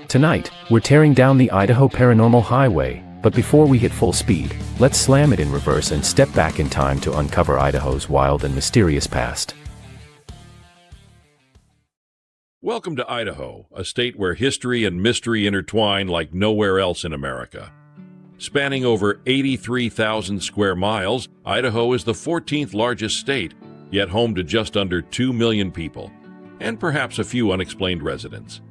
Tonight, we're tearing down the Idaho Paranormal Highway, but before we hit full speed, let's slam it in reverse and step back in time to uncover Idaho's wild and mysterious past. Welcome to Idaho, a state where history and mystery intertwine like nowhere else in America. Spanning over 83,000 square miles, Idaho is the 14th largest state, yet home to just under 2 million people, and perhaps a few unexplained residents.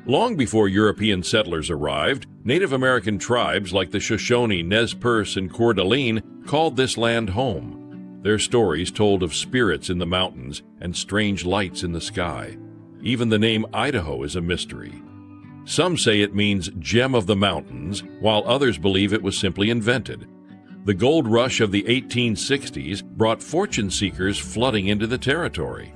Long before European settlers arrived, Native American tribes like the Shoshone, Nez Perce, and Coeur d'Alene called this land home. Their stories told of spirits in the mountains and strange lights in the sky. Even the name Idaho is a mystery. Some say it means gem of the mountains, while others believe it was simply invented. The gold rush of the 1860s brought fortune seekers flooding into the territory.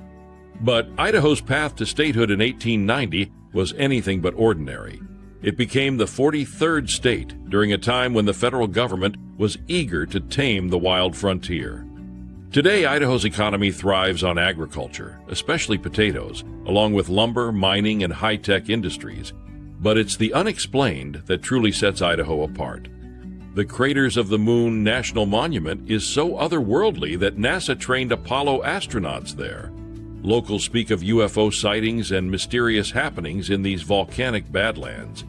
But Idaho's path to statehood in 1890 was anything but ordinary. It became the 43rd state during a time when the federal government was eager to tame the wild frontier. Today, Idaho's economy thrives on agriculture, especially potatoes, along with lumber, mining, and high-tech industries. But it's the unexplained that truly sets Idaho apart. The Craters of the Moon National Monument is so otherworldly that NASA trained Apollo astronauts there. Locals speak of UFO sightings and mysterious happenings in these volcanic badlands.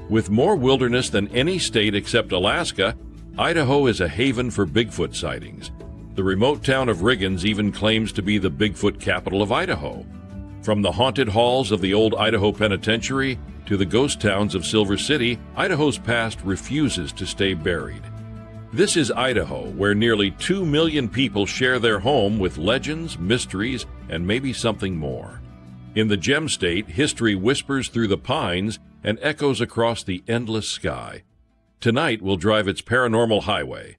With more wilderness than any state except Alaska, Idaho is a haven for Bigfoot sightings. The remote town of Riggins even claims to be the Bigfoot capital of Idaho. From the haunted halls of the old Idaho Penitentiary to the ghost towns of Silver City, Idaho's past refuses to stay buried. This is Idaho, where nearly 2 million people share their home with legends, mysteries, and maybe something more. In the Gem State, history whispers through the pines and echoes across the endless sky. Tonight, we'll drive its paranormal highway.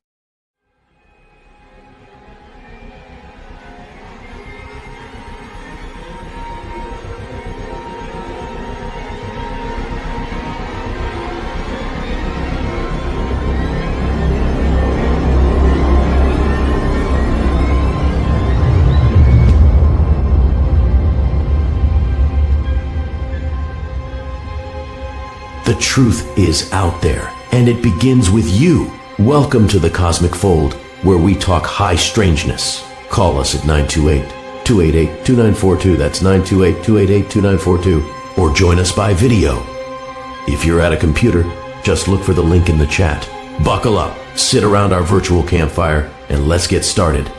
The truth is out there, and it begins with you. Welcome to the Cosmic Fold, where we talk high strangeness. Call us at 928-288-2942. That's 928-288-2942. Or join us by video. If you're at a computer, just look for the link in the chat. Buckle up, sit around our virtual campfire, and let's get started.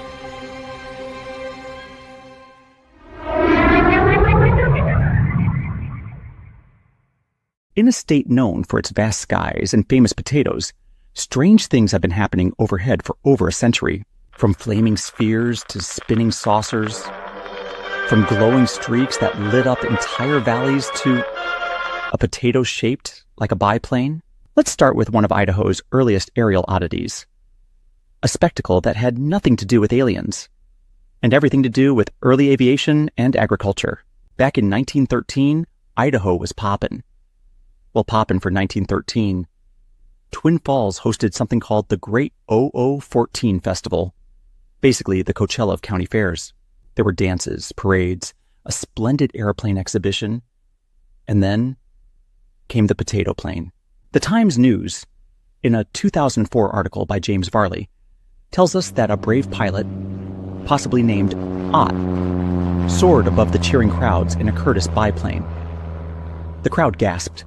In a state known for its vast skies and famous potatoes, strange things have been happening overhead for over a century, from flaming spheres to spinning saucers, from glowing streaks that lit up entire valleys to a potato shaped like a biplane. Let's start with one of Idaho's earliest aerial oddities, a spectacle that had nothing to do with aliens, and everything to do with early aviation and agriculture. Back in 1913, Idaho was poppin'. Well, poppin' for 1913. Twin Falls hosted something called the Great 0014 Festival, basically the Coachella of county fairs. There were dances, parades, a splendid airplane exhibition, and then came the potato plane. The Times News, in a 2004 article by James Varley, tells us that a brave pilot, possibly named Ott, soared above the cheering crowds in a Curtiss biplane. The crowd gasped.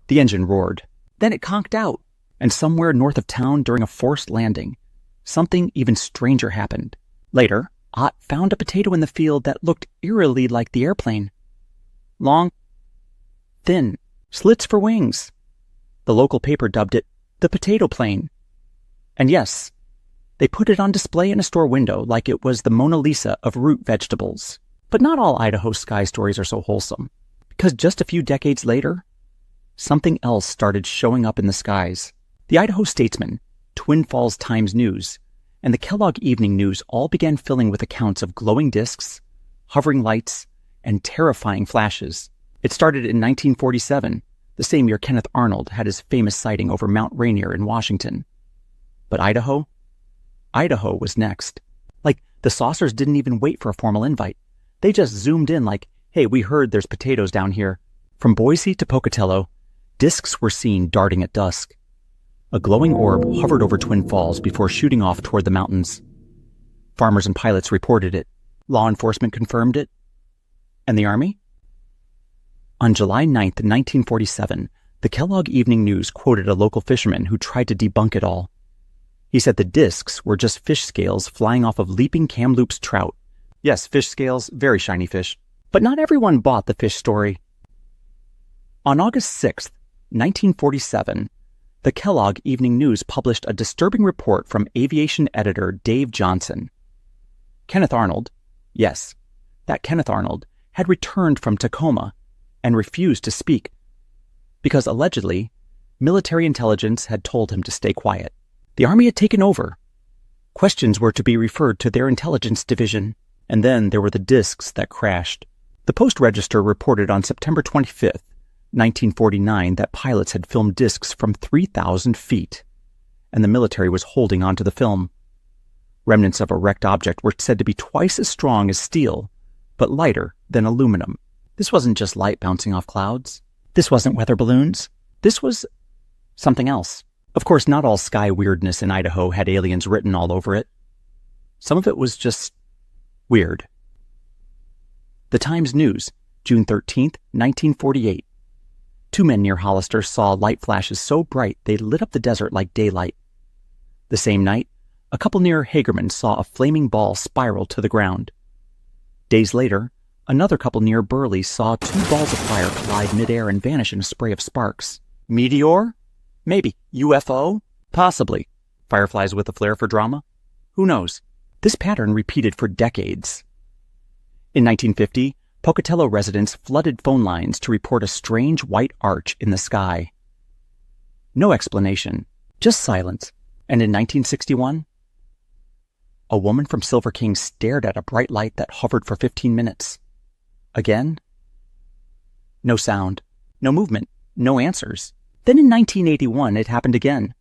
The engine roared. Then it conked out, and somewhere north of town during a forced landing, something even stranger happened. Later, Ott found a potato in the field that looked eerily like the airplane. Long, thin, slits for wings. The local paper dubbed it the potato plane. And yes, they put it on display in a store window like it was the Mona Lisa of root vegetables. But not all Idaho sky stories are so wholesome, because just a few decades later, something else started showing up in the skies. The Idaho Statesman, Twin Falls Times News, and the Kellogg Evening News all began filling with accounts of glowing discs, hovering lights, and terrifying flashes. It started in 1947, the same year Kenneth Arnold had his famous sighting over Mount Rainier in Washington. But Idaho? Idaho was next. Like, the saucers didn't even wait for a formal invite. They just zoomed in like, hey, we heard there's potatoes down here. From Boise to Pocatello, discs were seen darting at dusk. A glowing orb hovered over Twin Falls before shooting off toward the mountains. Farmers and pilots reported it. Law enforcement confirmed it. And the Army? On July 9th, 1947, the Kellogg Evening News quoted a local fisherman who tried to debunk it all. He said the discs were just fish scales flying off of leaping Kamloops trout. Yes, fish scales, very shiny fish. But not everyone bought the fish story. On August 6th, 1947, the Kellogg Evening News published a disturbing report from aviation editor Dave Johnson. Kenneth Arnold, yes, that Kenneth Arnold, had returned from Tacoma and refused to speak because allegedly, military intelligence had told him to stay quiet. The Army had taken over. Questions were to be referred to their intelligence division, and then there were the discs that crashed. The Post-Register reported on September 25th, 1949, that pilots had filmed discs from 3,000 feet, and the military was holding onto the film. Remnants of a wrecked object were said to be twice as strong as steel, but lighter than aluminum. This wasn't just light bouncing off clouds. This wasn't weather balloons. This was something else. Of course, not all sky weirdness in Idaho had aliens written all over it. Some of it was just weird. The Times News, June 13th, 1948. Two men near Hollister saw light flashes so bright they lit up the desert like daylight. The same night, a couple near Hagerman saw a flaming ball spiral to the ground. Days later, another couple near Burley saw two balls of fire collide midair and vanish in a spray of sparks. Meteor? Maybe. UFO? Possibly. Fireflies with a flair for drama? Who knows? This pattern repeated for decades. In 1950, Pocatello residents flooded phone lines to report a strange white arch in the sky. No explanation, just silence. And in 1961, a woman from Silver King stared at a bright light that hovered for 15 minutes. Again? No sound, no movement, no answers. Then in 1981, it happened again.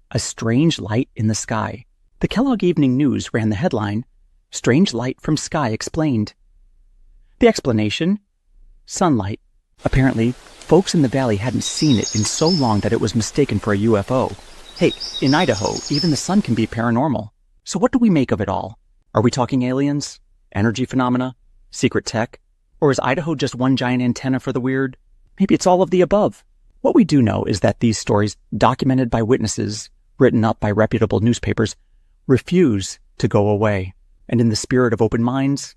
A strange light in the sky. The Kellogg Evening News ran the headline, "Strange Light from Sky Explained." The explanation? Sunlight. Apparently, folks in the valley hadn't seen it in so long that it was mistaken for a UFO. Hey, in Idaho, even the sun can be paranormal. So what do we make of it all? Are we talking aliens? Energy phenomena? Secret tech? Or is Idaho just one giant antenna for the weird? Maybe it's all of the above. What we do know is that these stories, documented by witnesses, written up by reputable newspapers, refuse to go away. And in the spirit of open minds,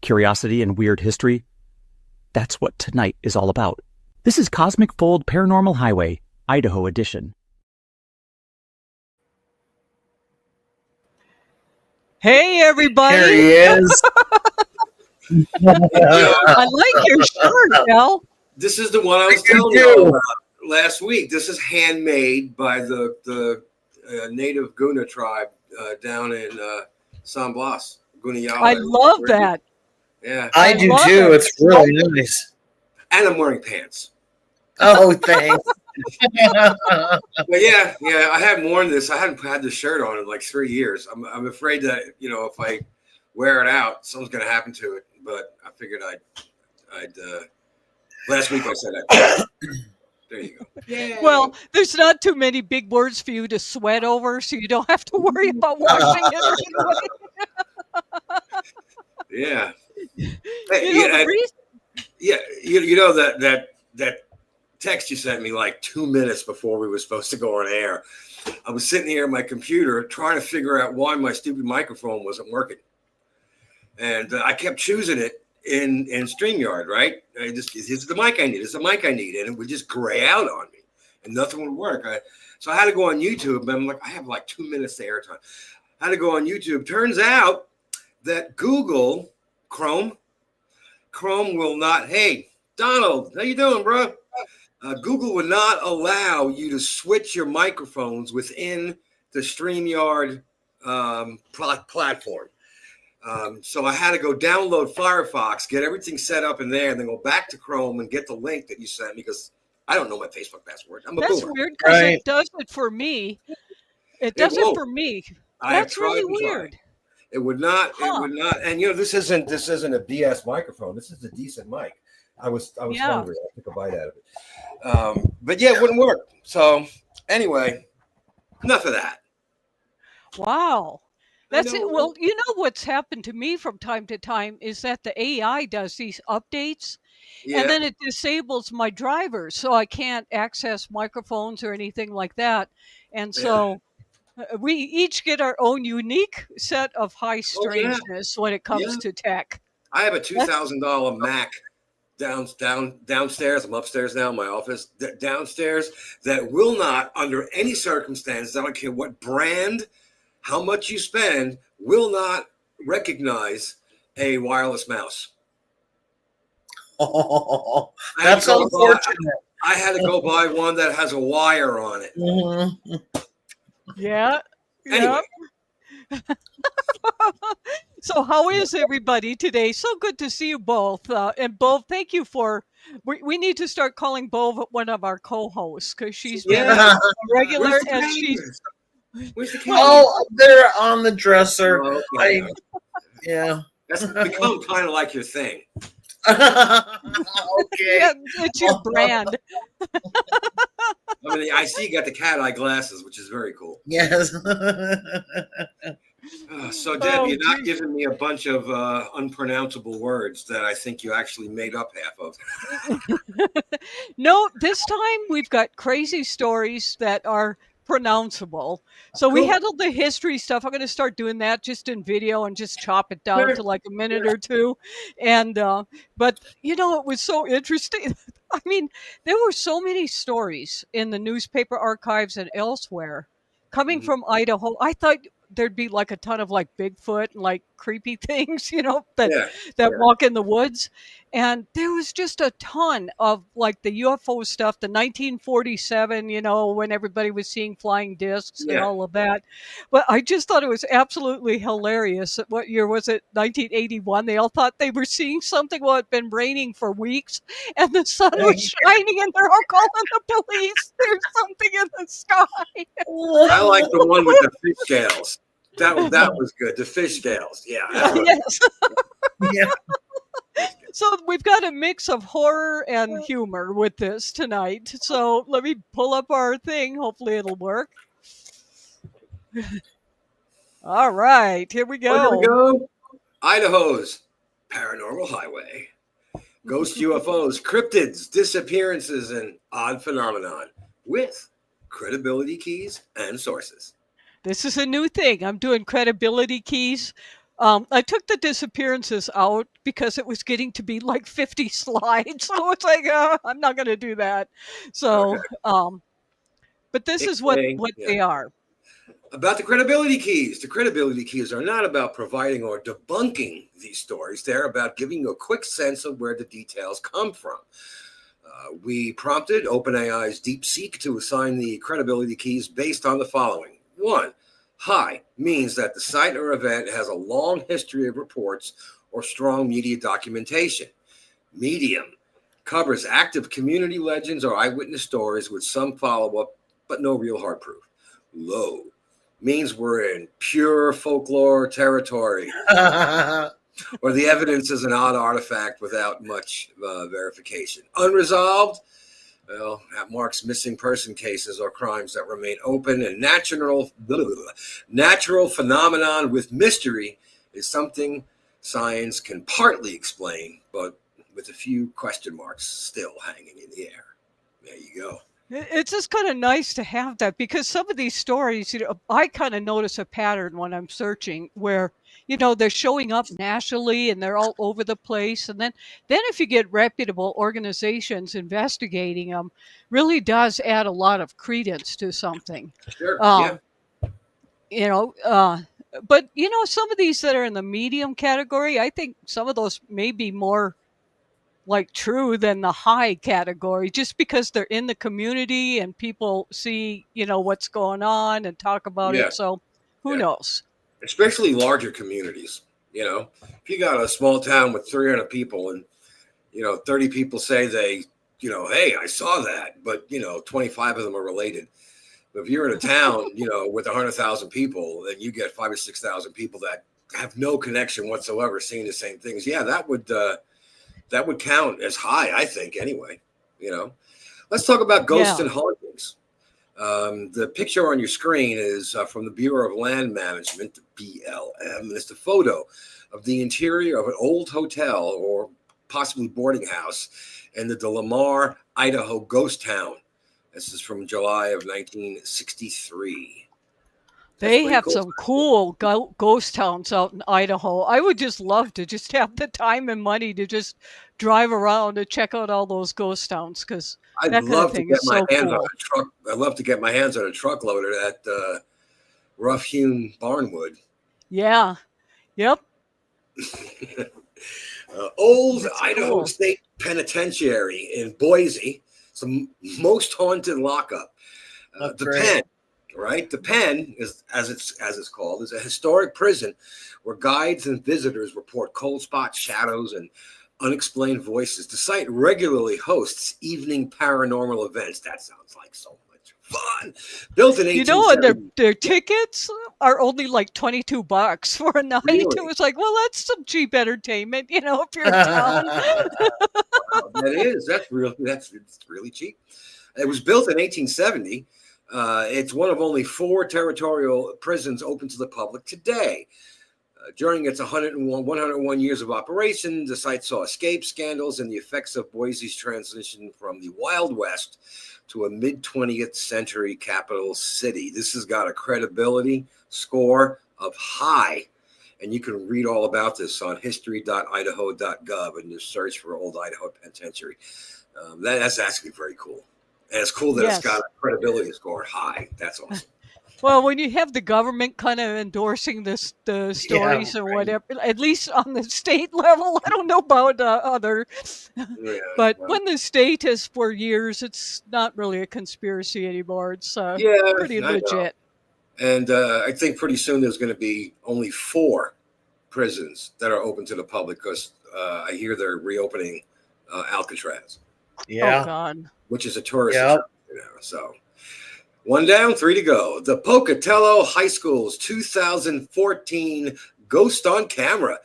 curiosity, and weird history, that's what tonight is all about. This is Cosmic Fold Paranormal Highway, Idaho edition. Hey, everybody. There he is. I like your shirt, Al. This is the one I was telling you about last week. This is handmade by the native Guna tribe down in San Blas. I love that. Yeah. I do too. It's really nice. And I'm wearing pants. Oh, thanks. But yeah, I haven't worn this. I hadn't had this shirt on in like 3 years. I'm afraid that, if I wear it out, something's going to happen to it. But I figured I'd last week I said that. There you go. Yeah. Well, there's not too many big words for you to sweat over, so you don't have to worry about washing it anyway. Yeah. That text you sent me like 2 minutes before we were supposed to go on air. I was sitting here at my computer trying to figure out why my stupid microphone wasn't working. And I kept choosing it in StreamYard, right? This is the mic I need. It's the mic I need. And it would just gray out on me and nothing would work. So I had to go on YouTube. And I'm like, I have like 2 minutes to airtime. I had to go on YouTube. Turns out that Google, Chrome will not, hey, Donald, how you doing, bro? Google would not allow you to switch your microphones within the StreamYard platform. So I had to go download Firefox, get everything set up in there, and then go back to Chrome and get the link that you sent me because I don't know my Facebook password. I'm a That's boomer. weird because it does it for me. It does it for me. That's really weird. It would not. It would not. And this isn't a BS microphone. This is a decent mic. I was Yeah. hungry. I took a bite out of it. But yeah, it wouldn't work. So anyway, enough of that. Wow. I That's it. know, Well, you know what's happened to me from time to time is that the AI does these updates and yeah, then it disables my drivers so I can't access microphones or anything like that. And yeah. so we each get our own unique set of high Oh yeah, strangeness when it yeah. comes to tech. I have a That's $2,000 Mac downstairs. I'm upstairs now in my office. Downstairs that will not, under any circumstances, I don't care what brand, how much you spend, will not recognize a wireless mouse. Oh, I had that's to go unfortunate. I had to go buy one that has a wire on it. Mhm. yeah. Anyway, Yeah. So how is everybody today? So good to see you both. And Bo, thank you for. We need to start calling Bo one of our co-hosts because she's been yeah. a regular Where's the and she's. cameras? Where's the Well, camera? Oh, they're on the dresser. Oh, okay. Yeah. That's become kind of like your thing. Okay. yeah, it's your brand. I mean, I see you got the cat eye glasses, which is very cool. Yes. So, Deb, Oh, you're not geez. giving me a bunch of unpronounceable words that I think you actually made up half of. No, this time we've got crazy stories that are pronounceable. So we Cool. handled the history stuff. I'm going to start doing that just in video and just chop it down Sure. to like a minute or two. And but you know, it was so interesting. I mean, there were so many stories in the newspaper archives and elsewhere coming Mhm. from Idaho. I thought there'd be like a ton of like Bigfoot and like creepy things, you know, that Yeah. that Yeah. walk in the woods. And there was just a ton of like the UFO stuff, the 1947, you know, when everybody was seeing flying discs and Yeah. all of that. But I just thought it was absolutely hilarious. What year was it? 1981. They all thought they were seeing something. Well, it'd been raining for weeks and the sun was shining and they're all calling the police. There's something in the sky. I like the one with the fish scales. That was good. The fish scales. Yeah. That's right. Yes. Yeah. So we've got a mix of horror and humor with this tonight. So let me pull up our thing. Hopefully it'll work. All right, here we Oh, here we go. go. Idaho's Paranormal Highway. Ghost UFOs, cryptids, disappearances, and odd phenomenon with credibility keys and sources. This is a new thing. I'm doing credibility keys. I took the disappearances out because it was getting to be like 50 slides. So it's like, I'm not going to do that. So, Okay. but this is what Yeah. they are. About the credibility keys. The credibility keys are not about providing or debunking these stories. They're about giving you a quick sense of where the details come from. We prompted OpenAI's DeepSeek to assign the credibility keys based on the following. 1. High means that the site or event has a long history of reports or strong media documentation. Medium covers active community legends or eyewitness stories with some follow-up, but no real hard proof. Low means we're in pure folklore territory, or the evidence is an odd artifact without much verification. Unresolved, well, that marks missing person cases or crimes that remain open, and natural phenomenon with mystery is something science can partly explain, but with a few question marks still hanging in the air. There you go. It's just kind of nice to have that because some of these stories, you know, I kind of notice a pattern when I'm searching where, you know, they're showing up nationally and they're all over the place. And then if you get reputable organizations investigating them, really does add a lot of credence to something. Sure. Yeah. You know, but you know, some of these that are in the medium category, I think some of those may be more like true than the high category just because they're in the community and people see, you know, what's going on and talk about Yeah. it. So who Yeah. knows? Especially larger communities. You know, if you got a small town with 300 people and, you know, 30 people say they, you know, hey, I saw that, but, you know, 25 of them are related. But if you're in a town, you know, with 100,000 people, then you get 5,000 or 6,000 people that have no connection whatsoever seeing the same things. Yeah, that would that would count as high, I think, anyway. You know, let's talk about ghosts and hauntings. The picture on your screen is from the Bureau of Land Management, BLM, and it's the photo of the interior of an old hotel or possibly boarding house in the Lamar, Idaho ghost town. This is from July of 1963. They have some cool ghost towns out in Idaho. I would just love to just have the time and money to just drive around and check out all those ghost towns, because I'd love to get my hands on a truck. I'd love to get my hands on a truckload of that rough-hewn barnwood. Yeah. Yep. Old Idaho State Penitentiary in Boise. It's the most haunted lockup. The Pen. Right, the Pen is, as it's called, is a historic prison where guides and visitors report cold spots, shadows, and unexplained voices. The site regularly hosts evening paranormal events. That sounds like so much fun. Built in 1870. You know, and their tickets are only like $22 for a night. Really? It was like, well, that's some cheap entertainment, you know, if you're in town. Wow, that's really cheap. It was built in 1870. It's one of only 4 territorial prisons open to the public today. During its 101 years of operation, the site saw escape scandals and the effects of Boise's transition from the Wild West to a mid-20th century capital city. This has got a credibility score of high, and you can read all about this on history.idaho.gov and just search for Old Idaho Penitentiary. That's actually very cool. And it's cool that It's got a credibility score high. That's awesome. Well, when you have the government kind of endorsing the stories or whatever, at least on the state level, I don't know about other, but when the state has for years, it's not really a conspiracy anymore. It's pretty legit. And I think pretty soon there's going to be only 4 prisons that are open to the public, because I hear they're reopening Alcatraz. Yeah. Oh, God. Which is a tourist attraction, you know, so 1 down, 3 to go. The Pocatello High School's 2014 Ghost on Camera.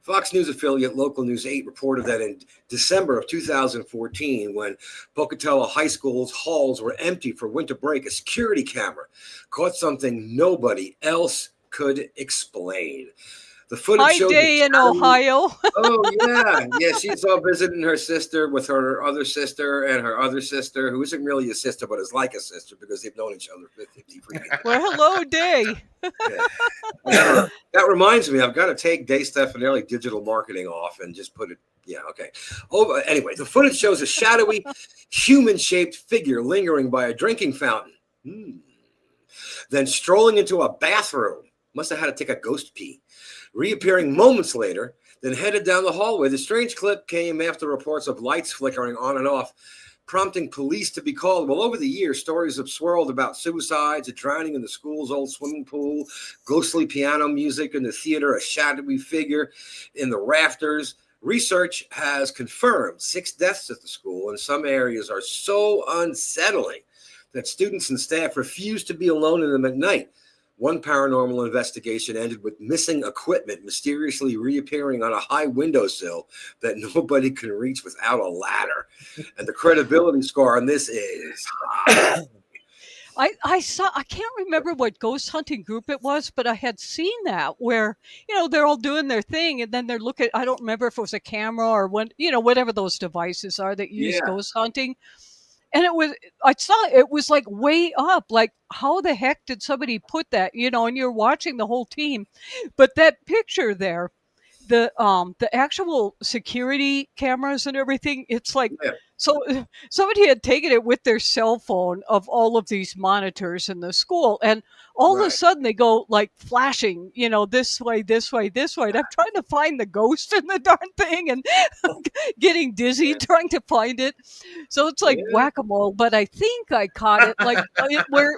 Fox News affiliate Local News 8 reported that in December of 2014, when Pocatello High School's halls were empty for winter break, a security camera caught something nobody else could explain. The footage showed day in Ohio. Oh, yeah. Yeah, she's all visiting her sister with her other sister and her other sister, who isn't really a sister, but is like a sister because they've known each other for 53 years. Well, hello, Day. That reminds me, I've got to take Day Stefanelli digital marketing off and just put it. Yeah, okay. Oh, anyway, the footage shows a shadowy, human-shaped figure lingering by a drinking fountain. Then strolling into a bathroom. Must have had to take a ghost pee. Reappearing moments later, then headed down the hallway. The strange clip came after reports of lights flickering on and off, prompting police to be called. Well, over the years, stories have swirled about suicides, a drowning in the school's old swimming pool, ghostly piano music in the theater, a shadowy figure in the rafters. Research has confirmed 6 deaths at the school, and some areas are so unsettling that students and staff refuse to be alone in them at night. One paranormal investigation ended with missing equipment mysteriously reappearing on a high windowsill that nobody can reach without a ladder. And the credibility score on this is high. I can't remember what ghost hunting group it was, but I had seen that where, you know, they're all doing their thing and then they're looking, I don't remember if it was a camera or when, you know, whatever those devices are that use ghost hunting. And I saw it was like way up, like how the heck did somebody put that, you know, and you're watching the whole team. But that picture there, the actual security cameras and everything, it's like, so somebody had taken it with their cell phone of all of these monitors in the school. And all of a sudden they go like flashing, you know, this way, this way, this way. And I'm trying to find the ghost in the darn thing and getting dizzy trying to find it. So it's like whack-a-mole, but I think I caught it like where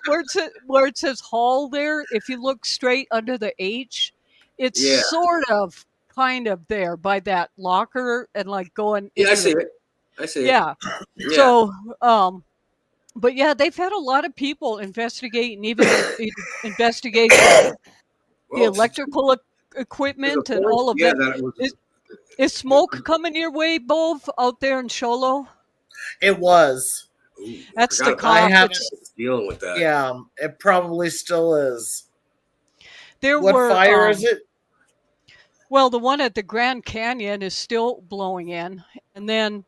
it says hall there. If you look straight under the H, it's sort of kind of there by that locker and like going. Yeah, I see it. Yeah. So, but yeah, they've had a lot of people investigate and even investigate the electrical equipment and all of that. Is smoke coming your way, Bove, out there in Sholo? It was. Ooh, That's forgot the about I cop. haven't. It's, dealing with that. Yeah, it probably still is. there What were fire is it? well, the one at the Grand Canyon is still blowing in, and then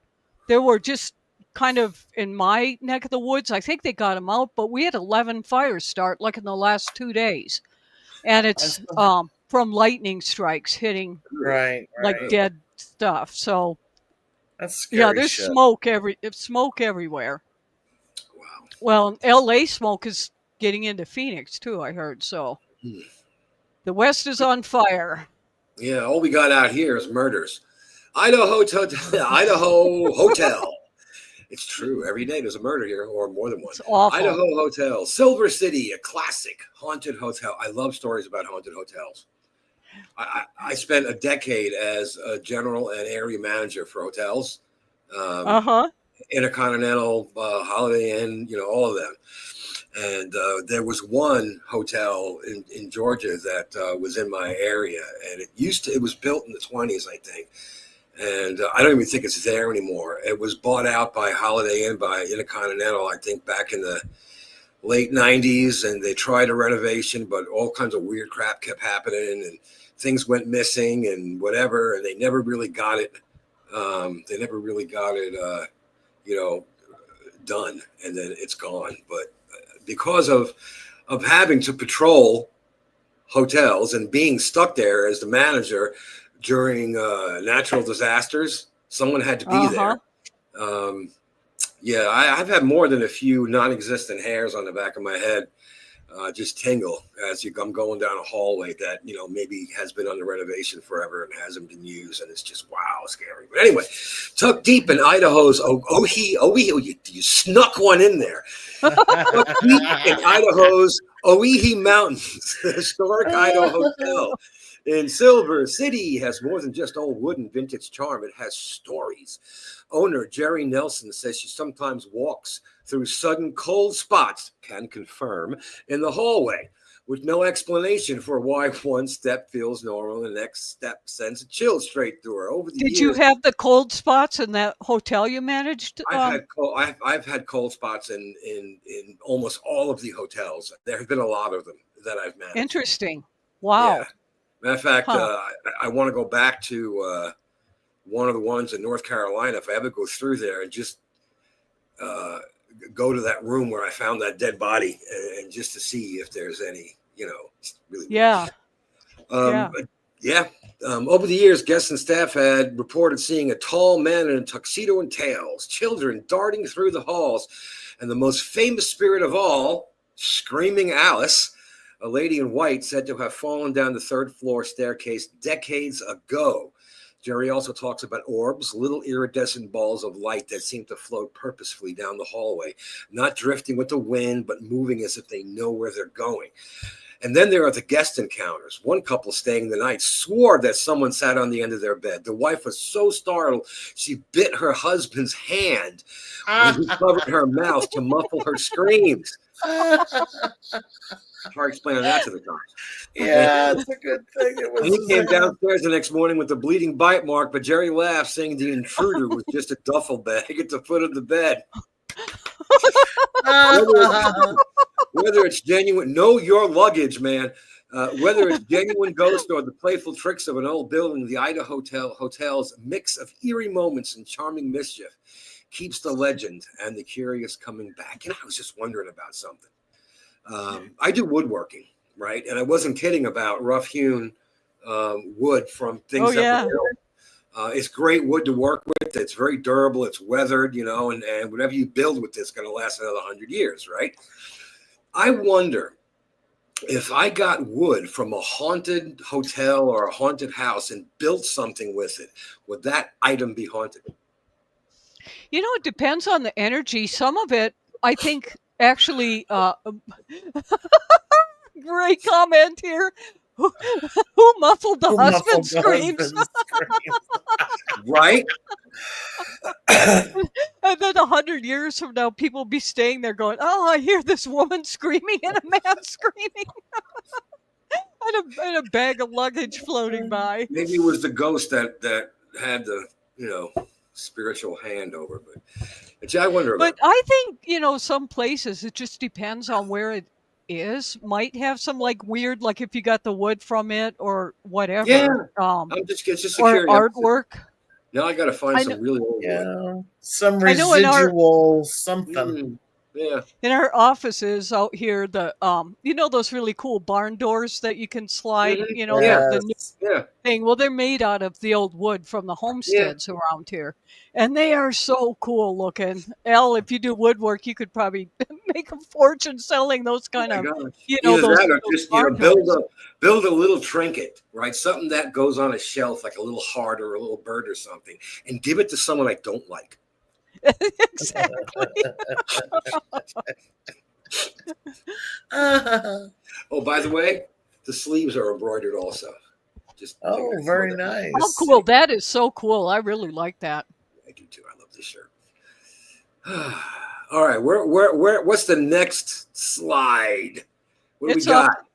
there were just kind of in my neck of the woods. I think they got them out, but we had 11 fires start like in the last 2 days, and it's from lightning strikes hitting Right, like right. dead stuff. So That's scary yeah, there's shit. smoke everywhere. Wow. Well, L.A. smoke is getting into Phoenix too. I heard so. The West is on fire. Yeah, all we got out here is murders. Idaho Idaho Hotel. It's true. Every day there's a murder here, or more than one. It's awful. Idaho Hotel, Silver City, a classic haunted hotel. I love stories about haunted hotels. I spent a decade as a general and area manager for hotels, Intercontinental, Holiday Inn, all of them. And there was one hotel in Georgia that was in my area, and it was built in the 1920s, I think. And I don't even think it's there anymore. It was bought out by Holiday Inn, by Intercontinental, I think back in the late 90s, and they tried a renovation, but all kinds of weird crap kept happening, and things went missing and whatever, and they never really got it. Done, and then it's gone. But because of having to patrol hotels and being stuck there as the manager during natural disasters, someone had to be there. I've had more than a few non-existent hairs on the back of my head just tingle as I'm going down a hallway that maybe has been under renovation forever and hasn't been used, and it's just wow, scary. But anyway, tucked deep in Idaho's you snuck one in there. Tucked deep in Idaho's Owyhee Mountains, the historic Idaho Hotel in Silver City has more than just old wood and vintage charm. It has stories. Owner Jerry Nelson says she sometimes walks through sudden cold spots, can confirm, in the hallway with no explanation for why one step feels normal and the next step sends a chill straight through her. Over the years, Did you have the cold spots in that hotel you managed? I've had cold spots in almost all of the hotels. There have been a lot of them that I've managed. Interesting. Wow. Yeah. Matter of fact, I want to go back to one of the ones in North Carolina. If I ever go through there and just go to that room where I found that dead body and just to see if there's any, really. Yeah. Over the years, guests and staff had reported seeing a tall man in a tuxedo and tails, children darting through the halls, and the most famous spirit of all, Screaming Alice, a lady in white said to have fallen down the third floor staircase decades ago. Jerry also talks about orbs, little iridescent balls of light that seem to float purposefully down the hallway, not drifting with the wind, but moving as if they know where they're going. And then there are the guest encounters. One couple staying the night swore that someone sat on the end of their bed. The wife was so startled, she bit her husband's hand when he covered her mouth to muffle her screams. Try explaining that to the cops. Yeah, it's a good thing. He came downstairs the next morning with a bleeding bite mark, but Jerry laughed, saying the intruder was just a duffel bag at the foot of the bed. Whether it's genuine, know your luggage, man. Whether it's genuine ghost or the playful tricks of an old building, the Idaho Hotel's mix of eerie moments and charming mischief keeps the legend and the curious coming back. And I was just wondering about something. I do woodworking, right? And I wasn't kidding about rough-hewn wood from things that were built. It's great wood to work with. It's very durable. It's weathered, and whatever you build with this is going to last another 100 years, right? I wonder if I got wood from a haunted hotel or a haunted house and built something with it, would that item be haunted? It depends on the energy. Some of it, I think, actually, great comment here. Who muffled the husband screams? Right? And then 100 years from now, people will be staying there going, oh, I hear this woman screaming and a man screaming. and a bag of luggage floating by. Maybe it was the ghost that had the spiritual hand over. But I wonder about. But I think, some places, it just depends on where it is, might have some like weird, like if you got the wood from it or whatever. Yeah, it's just a or curiosity. artwork. Now I got to find some really old wood. Yeah, some I know in our- residual something. Yeah. In our offices out here, the those really cool barn doors that you can slide, the new Yeah. thing. Well, they're made out of the old wood from the homesteads around here, and they are so cool looking. Elle, if you do woodwork, you could probably make a fortune selling those kind of, Either those, that or those just barn doors. build a little trinket, right? Something that goes on a shelf, like a little heart or a little bird or something, and give it to someone I don't like. Exactly. Oh, by the way, the sleeves are embroidered also. Very nice. Oh, cool! That is so cool. I really like that. I do too. I love this shirt. All right, where? What's the next slide? What do we got?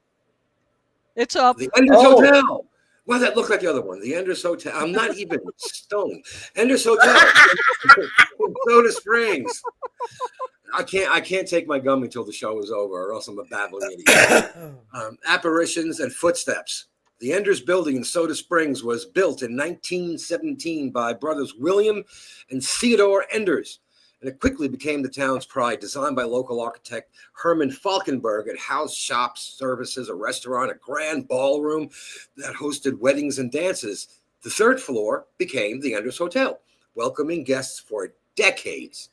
It's up. The Enders Hotel. Wow, that looked like the other one. The Enders Hotel. I'm not even stoned. Enders Hotel. Soda Springs. I can't take my gum until the show is over, or else I'm a babbling idiot. Apparitions and footsteps. The Enders building in Soda Springs was built in 1917 by brothers William and Theodore Enders, and it quickly became the town's pride. Designed by local architect Herman Falkenberg, it housed shops, services, a restaurant, a grand ballroom that hosted weddings and dances. The third floor became the Enders Hotel, welcoming guests for decades.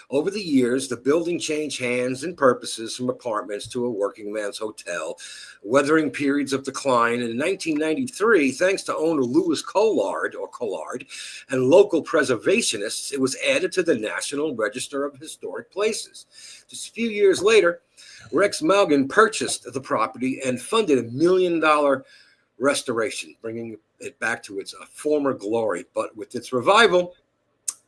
Over the years, the building changed hands and purposes from apartments to a working man's hotel, weathering periods of decline. And in 1993, thanks to owner Louis Collard and local preservationists, it was added to the National Register of Historic Places. Just a few years later, Rex Maugan purchased the property and funded $1 million restoration, bringing it back to its former glory. But with its revival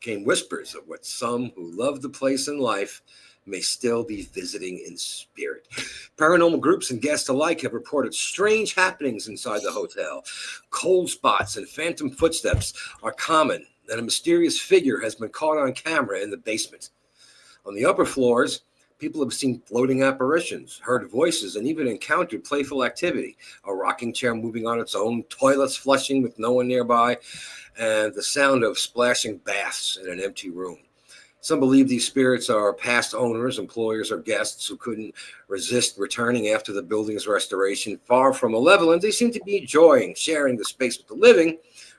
came whispers of what some who love the place and life may still be visiting in spirit. Paranormal groups and guests alike have reported strange happenings inside the hotel. Cold spots and phantom footsteps are common, and a mysterious figure has been caught on camera in the basement. On the upper floors, people have seen floating apparitions, heard voices, and even encountered playful activity. A rocking chair moving on its own, toilets flushing with no one nearby, and the sound of splashing baths in an empty room. Some believe these spirits are past owners, employers, or guests who couldn't resist returning after the building's restoration. Far from malevolent, they seem to be enjoying sharing the space with the living,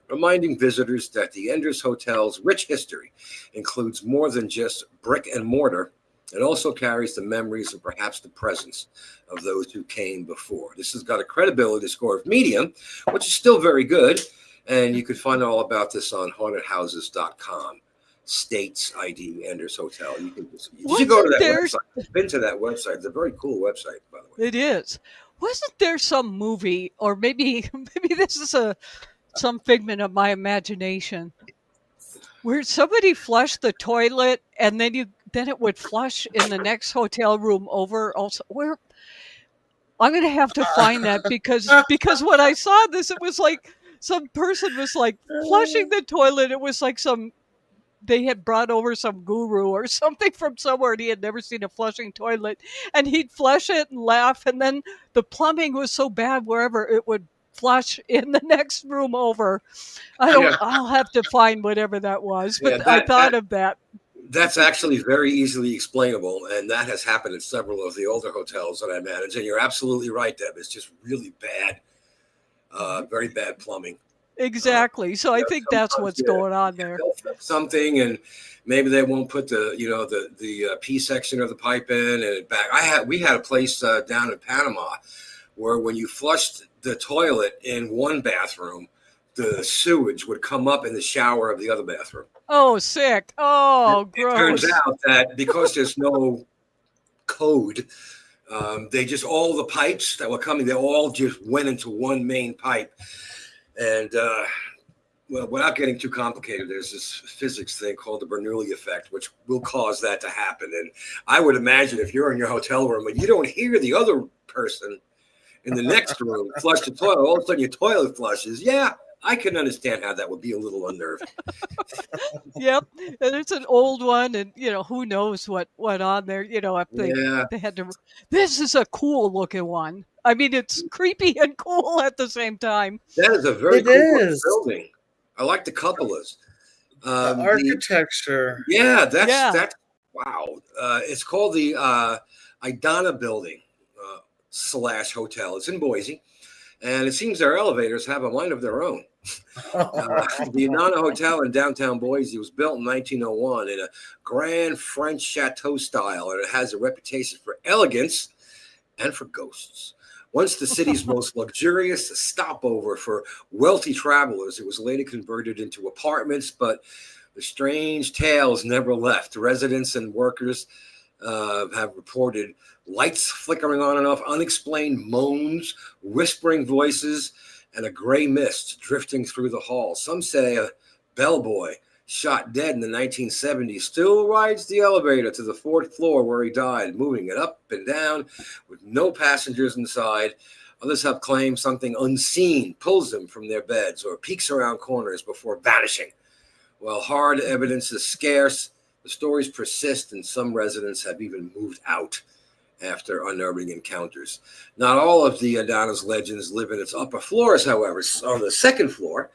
reminding visitors that the Enders Hotel's rich history includes more than just brick and mortar. It also carries the memories and perhaps the presence of those who came before. This has got a credibility score of medium, which is still very good. And you can find all about this on hauntedhouses.com. States ID Enders Hotel. You should go to that website. I've been to that website. It's a very cool website, by the way. It is. Wasn't there some movie, or maybe this is some figment of my imagination, where somebody flushed the toilet and then it would flush in the next hotel room over? Also, where I'm going to have to find that because when I saw this, it was like some person was like flushing the toilet. It was like they had brought over some guru or something from somewhere, and he had never seen a flushing toilet, and he'd flush it and laugh, and then the plumbing was so bad wherever it would flush in the next room over. I'll have to find whatever that was, but I thought of that. That's actually very easily explainable, and that has happened in several of the older hotels that I manage. And you're absolutely right, Deb. It's just really bad, very bad plumbing. Exactly. So I think that's what's going on there. Something, and maybe they won't put the P section of the pipe in and back. We had a place down in Panama where when you flushed the toilet in one bathroom, the sewage would come up in the shower of the other bathroom. Oh, sick. Oh, gross. It turns out that because there's no code, all the pipes that were coming, they all just went into one main pipe. And, without getting too complicated, there's this physics thing called the Bernoulli effect, which will cause that to happen. And I would imagine if you're in your hotel room and you don't hear the other person in the next room, flush the toilet. All of a sudden, your toilet flushes. Yeah, I can understand how that would be a little unnerving. Yep, and it's an old one, and who knows what went on there. If Yeah, they had to. This is a cool looking one. I mean, it's creepy and cool at the same time. that is a very It cool is. building. I like the cupolas. The architecture. Yeah, that's Yeah. that's wow. It's called the Idaho building / hotel. It's in Boise, and it seems their elevators have a mind of their own. The Idaho Hotel in downtown Boise was built in 1901 in a grand French chateau style, and it has a reputation for elegance and for ghosts. Once the city's most luxurious stopover for wealthy travelers, it was later converted into apartments, but the strange tales never left. Residents and workers have reported lights flickering on and off, unexplained moans, whispering voices, and a gray mist drifting through the hall. Some say a bellboy shot dead in the 1970s still rides the elevator to the 4th floor where he died, moving it up and down with no passengers inside. Others have claimed something unseen pulls them from their beds or peeks around corners before vanishing. While hard evidence is scarce, the stories persist, and some residents have even moved out after unnerving encounters. Not all of the Idaho's legends live in its upper floors, however. On the 2nd floor,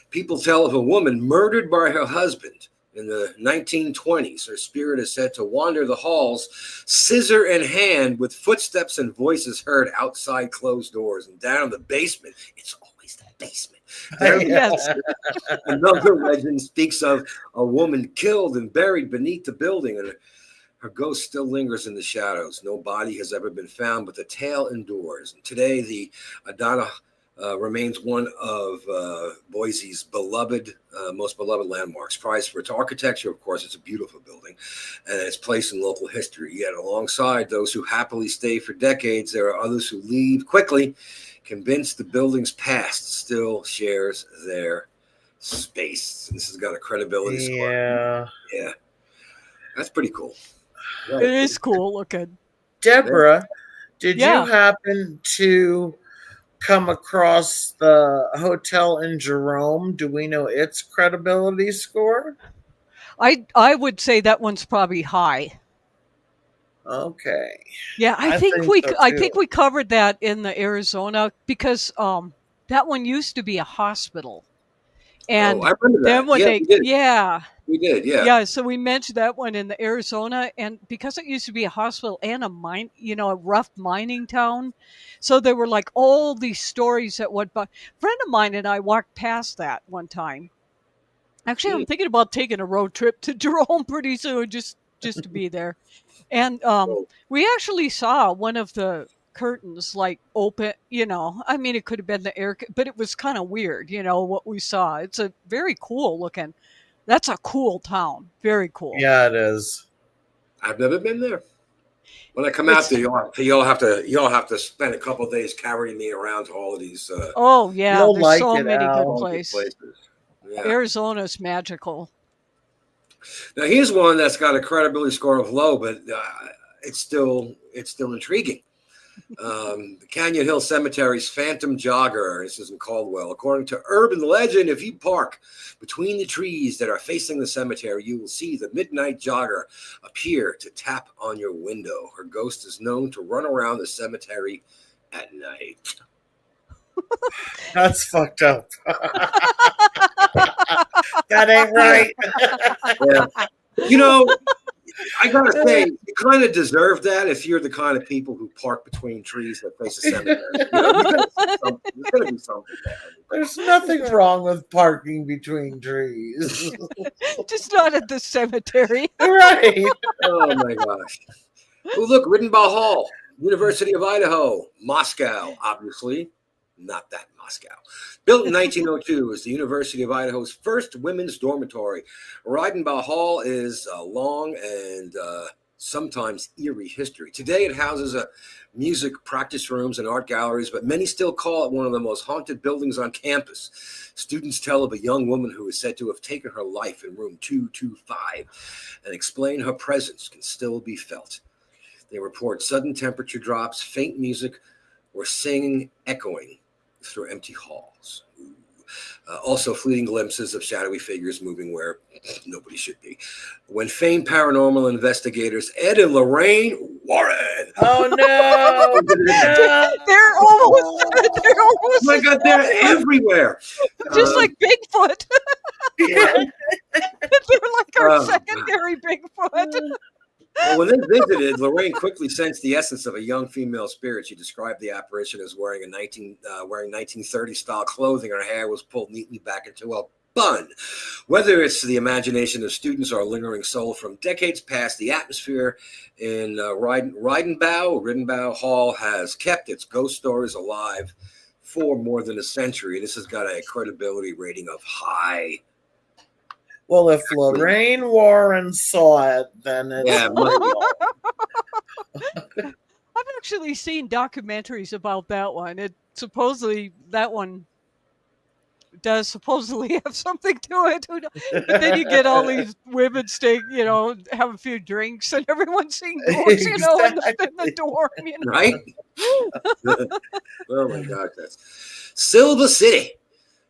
people tell of a woman murdered by her husband in the 1920s. Her spirit is said to wander the halls, scissor in hand, with footsteps and voices heard outside closed doors. And down in the basement, it's always the basement. Yes. Another legend speaks of a woman killed and buried beneath the building, and her ghost still lingers in the shadows. No body has ever been found, but the tale endures. And today, the Idaho remains one of Boise's most beloved landmarks. Prized for its architecture, of course, it's a beautiful building, and its place in local history. Yet alongside those who happily stay for decades, there are others who leave quickly, convinced the building's past still shares their space. And this has got a credibility score. Yeah. That's pretty cool. It is cool looking. Deborah, did Yeah. you happen to come across the hotel in Jerome? Do we know its credibility score? I would say that one's probably high. Okay. Yeah, I I think think we so, I too. think we covered that in the Arizona because that one used to be a hospital. And I remember that. then when Yeah, they we did. yeah, We did, yeah. yeah, so we mentioned that one in the Arizona, and because it used to be a hospital and a rough mining town, so there were like all these stories that went by. A friend of mine and I walked past that one time. Actually, I'm thinking about taking a road trip to Jerome pretty soon, just to be there. And we actually saw one of the curtains like open. I mean, it could have been the air, but it was kind of weird. What we saw. It's a very cool looking. That's a cool town. Very cool. Yeah, it is. I've never been there. When I come out there, you'll have to spend a couple of days carrying me around to all of these Oh yeah, You'll there's like so it, many Al. good places. places. Yeah. Arizona's magical. Now here's one that's got a credibility score of low, but it's still intriguing. The Canyon Hill Cemetery's Phantom Jogger. This is in Caldwell. According to urban legend, if you park between the trees that are facing the cemetery, you will see the midnight jogger appear to tap on your window. Her ghost is known to run around the cemetery at night. That's fucked up. That ain't right. Yeah. I gotta say, you kind of deserve that if you're the kind of people who park between trees that face a cemetery. There's gonna be something there. There's nothing wrong with parking between trees. Just not at the cemetery. Right. Oh my gosh. Oh, look, Rittenbaugh Hall, University of Idaho, Moscow, obviously. Not that Moscow. Built in 1902 as the University of Idaho's first women's dormitory. Rittenbaugh Hall is a long and sometimes eerie history. Today it houses music practice rooms and art galleries, but many still call it one of the most haunted buildings on campus. Students tell of a young woman who is said to have taken her life in room 225 and explain her presence can still be felt. They report sudden temperature drops, faint music, or sing echoing through empty halls. Also, fleeting glimpses of shadowy figures moving where nobody should be. When famed paranormal investigators Ed and Lorraine Warren. Oh no! They're almost. They're Oh almost. my God, they're everywhere. Just like Bigfoot. Yeah. They're like our secondary Bigfoot. Well, when they visited, Lorraine quickly sensed the essence of a young female spirit. She described the apparition as wearing 1930 style clothing. Her hair was pulled neatly back into a bun. Whether it's the imagination of students or a lingering soul from decades past, the atmosphere in Ridenbow Hall has kept its ghost stories alive for more than a century. This has got a credibility rating of high. Well, if Lorraine Warren saw it, then it's I've actually seen documentaries about that one. That one does supposedly have something to it. But then you get all these women staying, have a few drinks, and everyone's seeing ghosts, in the dorm, Right? Oh my God, that's Silver City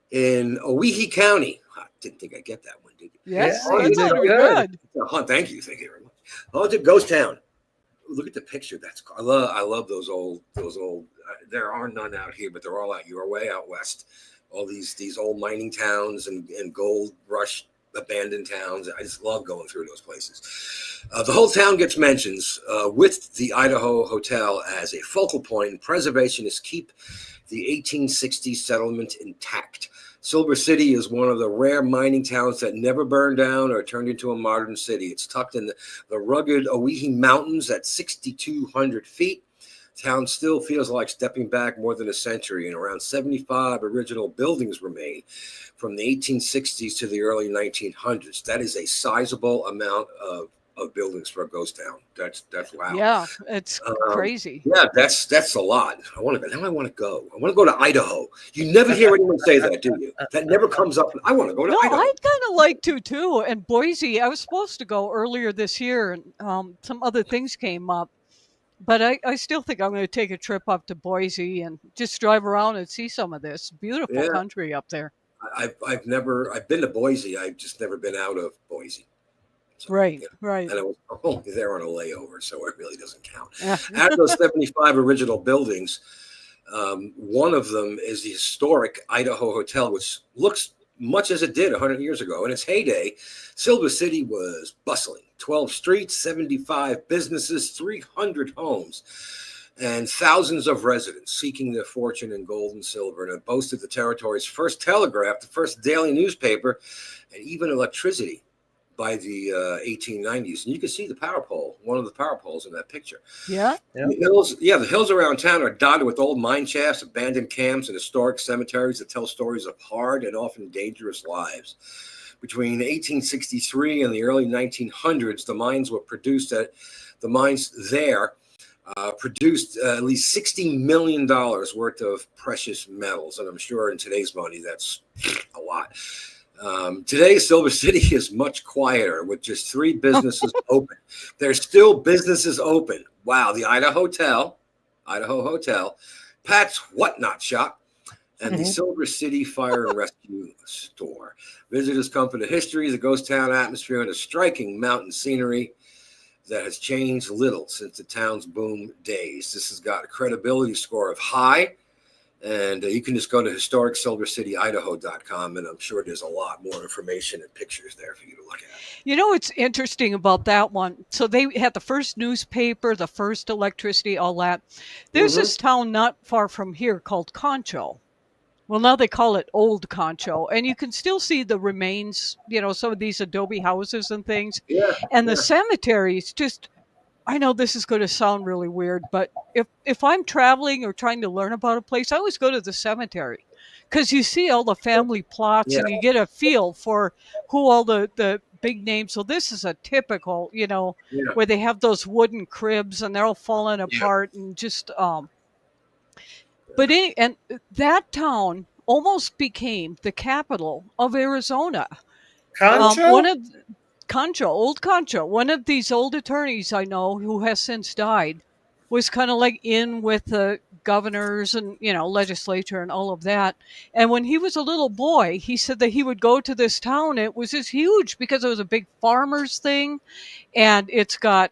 in Owyhee County. I didn't think I'd get that one, did you? Yes, Yeah, that's you did good. Thank you very much. Haunted Ghost Town. Look at the picture. I love those old. There are none out here, but they're all out your way, out west. All these old mining towns and gold rush abandoned towns. I just love going through those places. The whole town gets mentions with the Idaho Hotel as a focal point, and preservationists keep the 1860s settlement intact. Silver City is one of the rare mining towns that never burned down or turned into a modern city. It's tucked in the rugged Owyhee Mountains at 6,200 feet. Town still feels like stepping back more than a century, and around 75 original buildings remain from the 1860s to the early 1900s. That is a sizable amount of buildings for a ghost town. That's wow. Yeah, it's crazy. Yeah, that's a lot. I want to go. I want to go to Idaho. You never hear anyone say that, do you? That never comes up. I want to go to Idaho. I'd kind of like to too. And Boise, I was supposed to go earlier this year, and some other things came up. But I still think I'm going to take a trip up to Boise and just drive around and see some of this beautiful country up there. I've been to Boise. I've just never been out of Boise. So, right. And I was only there on a layover, so it really doesn't count. Out of those 75 original buildings, one of them is the historic Idaho Hotel, which looks much as it did 100 years ago. In its heyday, Silver City was bustling. 12 streets, 75 businesses, 300 homes, and thousands of residents seeking their fortune in gold and silver. And it boasted the territory's first telegraph, the first daily newspaper, and even electricity by the 1890s. And you can see the power pole, one of the power poles in that picture. Yeah. The hills around town are dotted with old mine shafts, abandoned camps, and historic cemeteries that tell stories of hard and often dangerous lives. Between 1863 and the early 1900s, the mines produced at least $60 million worth of precious metals. And I'm sure in today's money, that's a lot. Today, Silver City is much quieter with just 3 businesses open. There's still businesses open. Wow. The Idaho Hotel, Pat's Whatnot Shop, and the Silver City Fire and Rescue Store. Visitors come for the history, the ghost town atmosphere, and the striking mountain scenery that has changed little since the town's boom days. This has got a credibility score of high, and you can just go to historicsilvercityidaho.com, and I'm sure there's a lot more information and pictures there for you to look at. What's interesting about that one? So they had the first newspaper, the first electricity, all that. There's this town not far from here called Concho. Well, now they call it Old Concho, and you can still see the remains, some of these adobe houses and things. Yeah. And the cemeteries just, I know this is going to sound really weird, but if I'm traveling or trying to learn about a place, I always go to the cemetery because you see all the family plots and you get a feel for who all the big names. So this is a typical, where they have those wooden cribs and they're all falling apart and just, and that town almost became the capital of Arizona. Concho? Old Concho. One of these old attorneys I know who has since died was kind of like in with the governors and, legislature and all of that. And when he was a little boy, he said that he would go to this town. It was just huge because it was a big farmers thing. And it's got,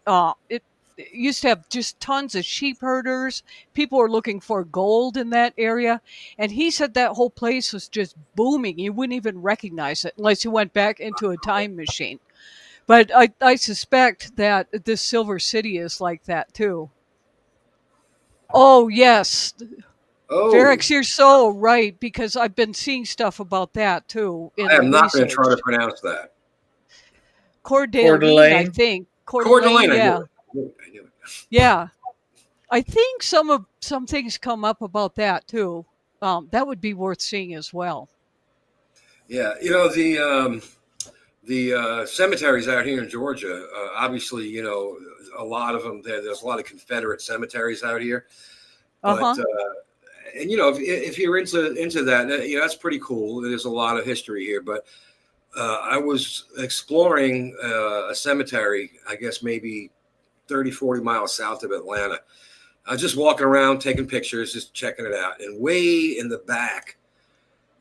it used to have just tons of sheep herders. People were looking for gold in that area. And he said that whole place was just booming. You wouldn't even recognize it unless you went back into a time machine. But I suspect that this Silver City is like that too. Oh, yes. Oh, Ferex, you're so right, because I've been seeing stuff about that too in I the am not going to try to research. pronounce that. Coeur Coeur d'Alene, I d'Alene? think. Coeur Coeur d'Alene, d'Alene, yeah. I knew it. Yeah. I think some things come up about that too. That would be worth seeing as well. Yeah, the cemeteries out here in Georgia, obviously, a lot of them. There's a lot of Confederate cemeteries out here, but Uh-huh. and if you're into that, that's pretty cool. There's a lot of history here, but I was exploring a cemetery, I guess maybe 30, 40 miles south of Atlanta. I was just walking around, taking pictures, just checking it out, and way in the back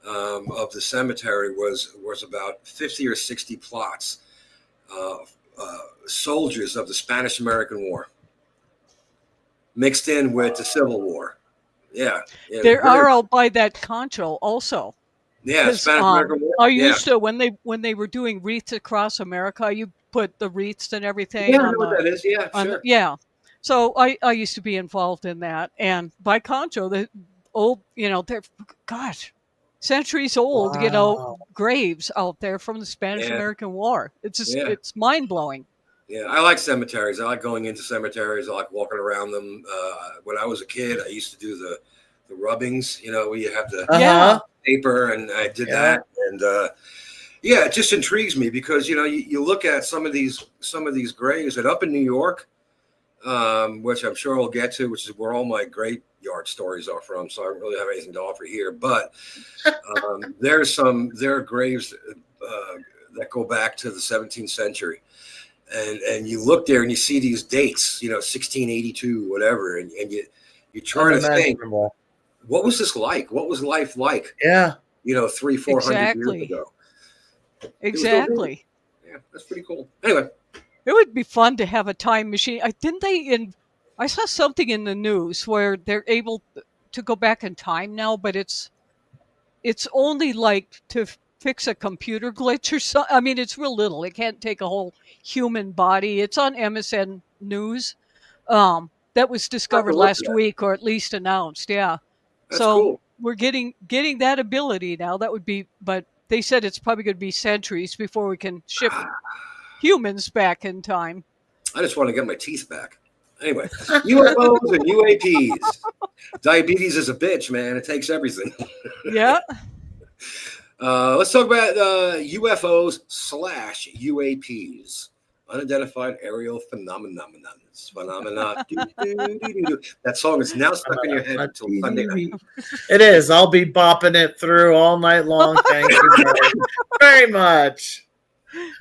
of the cemetery was about 50 or 60 plots of soldiers of the Spanish-American War mixed in with the Civil War. Yeah, There are out by that Concho also. Yeah, Spanish-American War. I used to, when they were doing wreaths across America, you put the wreaths and everything Yeah, I on know what that is. Yeah, sure. yeah. So I used to be involved in that. And by Concho, the old, they're, gosh, centuries old, Wow. graves out there from the Spanish-American War. It's just, it's mind-blowing. Yeah, I like cemeteries. I like going into cemeteries. I like walking around them. When I was a kid, I used to do the rubbings, where you have the paper, and I did that. And it just intrigues me because you look at some of these graves, and up in New York, which I'm sure we'll get to, which is where all my graveyard stories are from. So I don't really have anything to offer here, but there are graves that go back to the 17th century. And you look there and you see these dates, 1682, whatever, and you try to think, what was this like? What was life like? Yeah, 300-400 years ago. Exactly. Yeah, that's pretty cool. Anyway, it would be fun to have a time machine. I saw something in the news where they're able to go back in time now, but it's only like to fix a computer glitch or something. I mean, it's real little. It can't take a whole human body. It's on MSN News. That was discovered last week, or at least announced. Yeah. That's cool. We're getting that ability now. That would be, but they said it's probably going to be centuries before we can ship humans back in time. I just want to get my teeth back. Anyway, UFOs and UAPs. Diabetes is a bitch, man. It takes everything. Yeah. Let's talk about UFOs / UAPs. Unidentified aerial phenomena. That song is now stuck in your head until Sunday night. It is. I'll be bopping it through all night long. Thank you very much.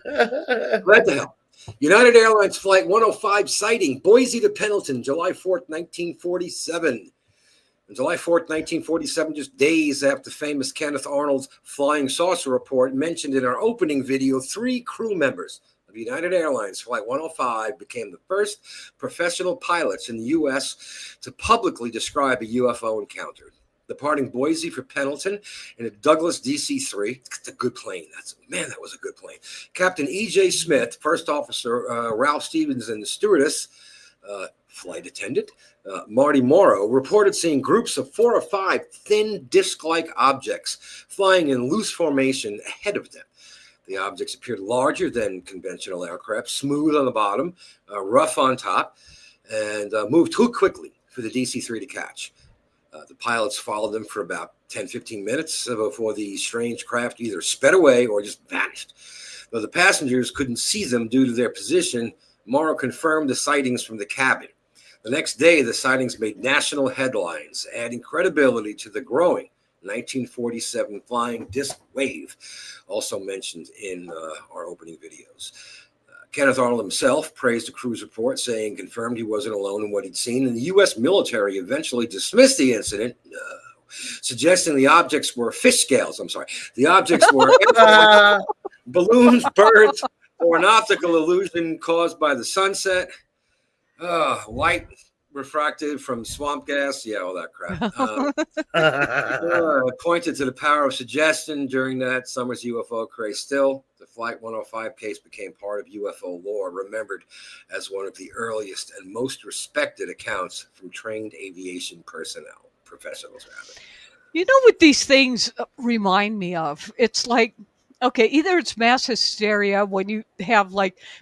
Glad to help. United Airlines Flight 105 sighting, Boise to Pendleton, July 4th, 1947. On July 4th, 1947, just days after famous Kenneth Arnold's flying saucer report mentioned in our opening video, 3 crew members of United Airlines Flight 105 became the first professional pilots in the U.S. to publicly describe a UFO encounter. Departing Boise for Pendleton in a Douglas DC-3. That's a good plane. That was a good plane. Captain E.J. Smith, First Officer Ralph Stevens, and the stewardess, flight attendant, Marty Morrow, reported seeing groups of 4 or 5 thin disc-like objects flying in loose formation ahead of them. The objects appeared larger than conventional aircraft, smooth on the bottom, rough on top, and moved too quickly for the DC-3 to catch. The pilots followed them for about 10-15 minutes before the strange craft either sped away or just vanished. Though the passengers couldn't see them due to their position, Morrow confirmed the sightings from the cabin. The next day, the sightings made national headlines, adding credibility to the growing 1947 flying disc wave, also mentioned in our opening videos. Kenneth Arnold himself praised the crew's report, saying confirmed he wasn't alone in what he'd seen, and the U.S. military eventually dismissed the incident, suggesting the objects were fish scales. I'm sorry. The objects were balloons, birds, or an optical illusion caused by the sunset. Light refracted from swamp gas. Yeah, all that crap. Pointed to the power of suggestion during that summer's UFO craze. Still, the Flight 105 case became part of UFO lore, remembered as one of the earliest and most respected accounts from trained aviation personnel, professionals rather. You know what these things remind me of? It's like, okay, either it's mass hysteria when you have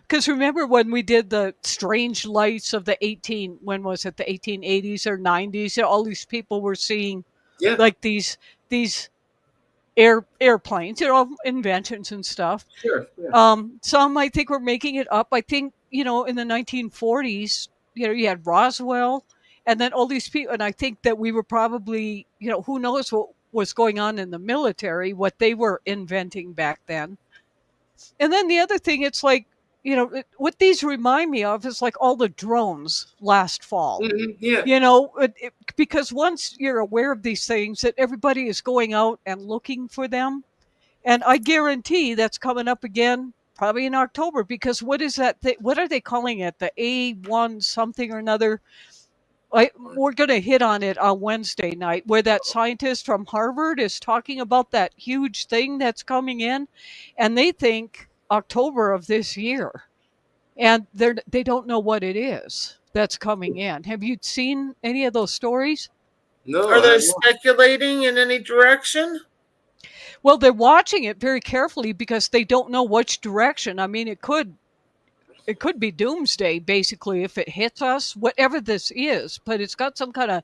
because remember when we did the strange lights of the 1880s or 90s, all these people were seeing like these airplanes, inventions and stuff. Sure. Yeah. Some I think were making it up. I think, in the 1940s, you had Roswell and then all these people. And I think that we were probably, who knows what was going on in the military, what they were inventing back then. And then the other thing, it's like, what these remind me of is like all the drones last fall. Mm-hmm. Yeah. Because once you're aware of these things, that everybody is going out and looking for them. And I guarantee that's coming up again probably in October, because what is that? What are they calling it? The A1 something or another. We're going to hit on it on Wednesday night, where that scientist from Harvard is talking about that huge thing that's coming in, and they think October of this year, and they don't know what it is that's coming in. Have you seen any of those stories? No. Are they speculating in any direction? Well, they're watching it very carefully because they don't know which direction. I mean, it could be doomsday, basically, if it hits us, whatever this is. But it's got some kind of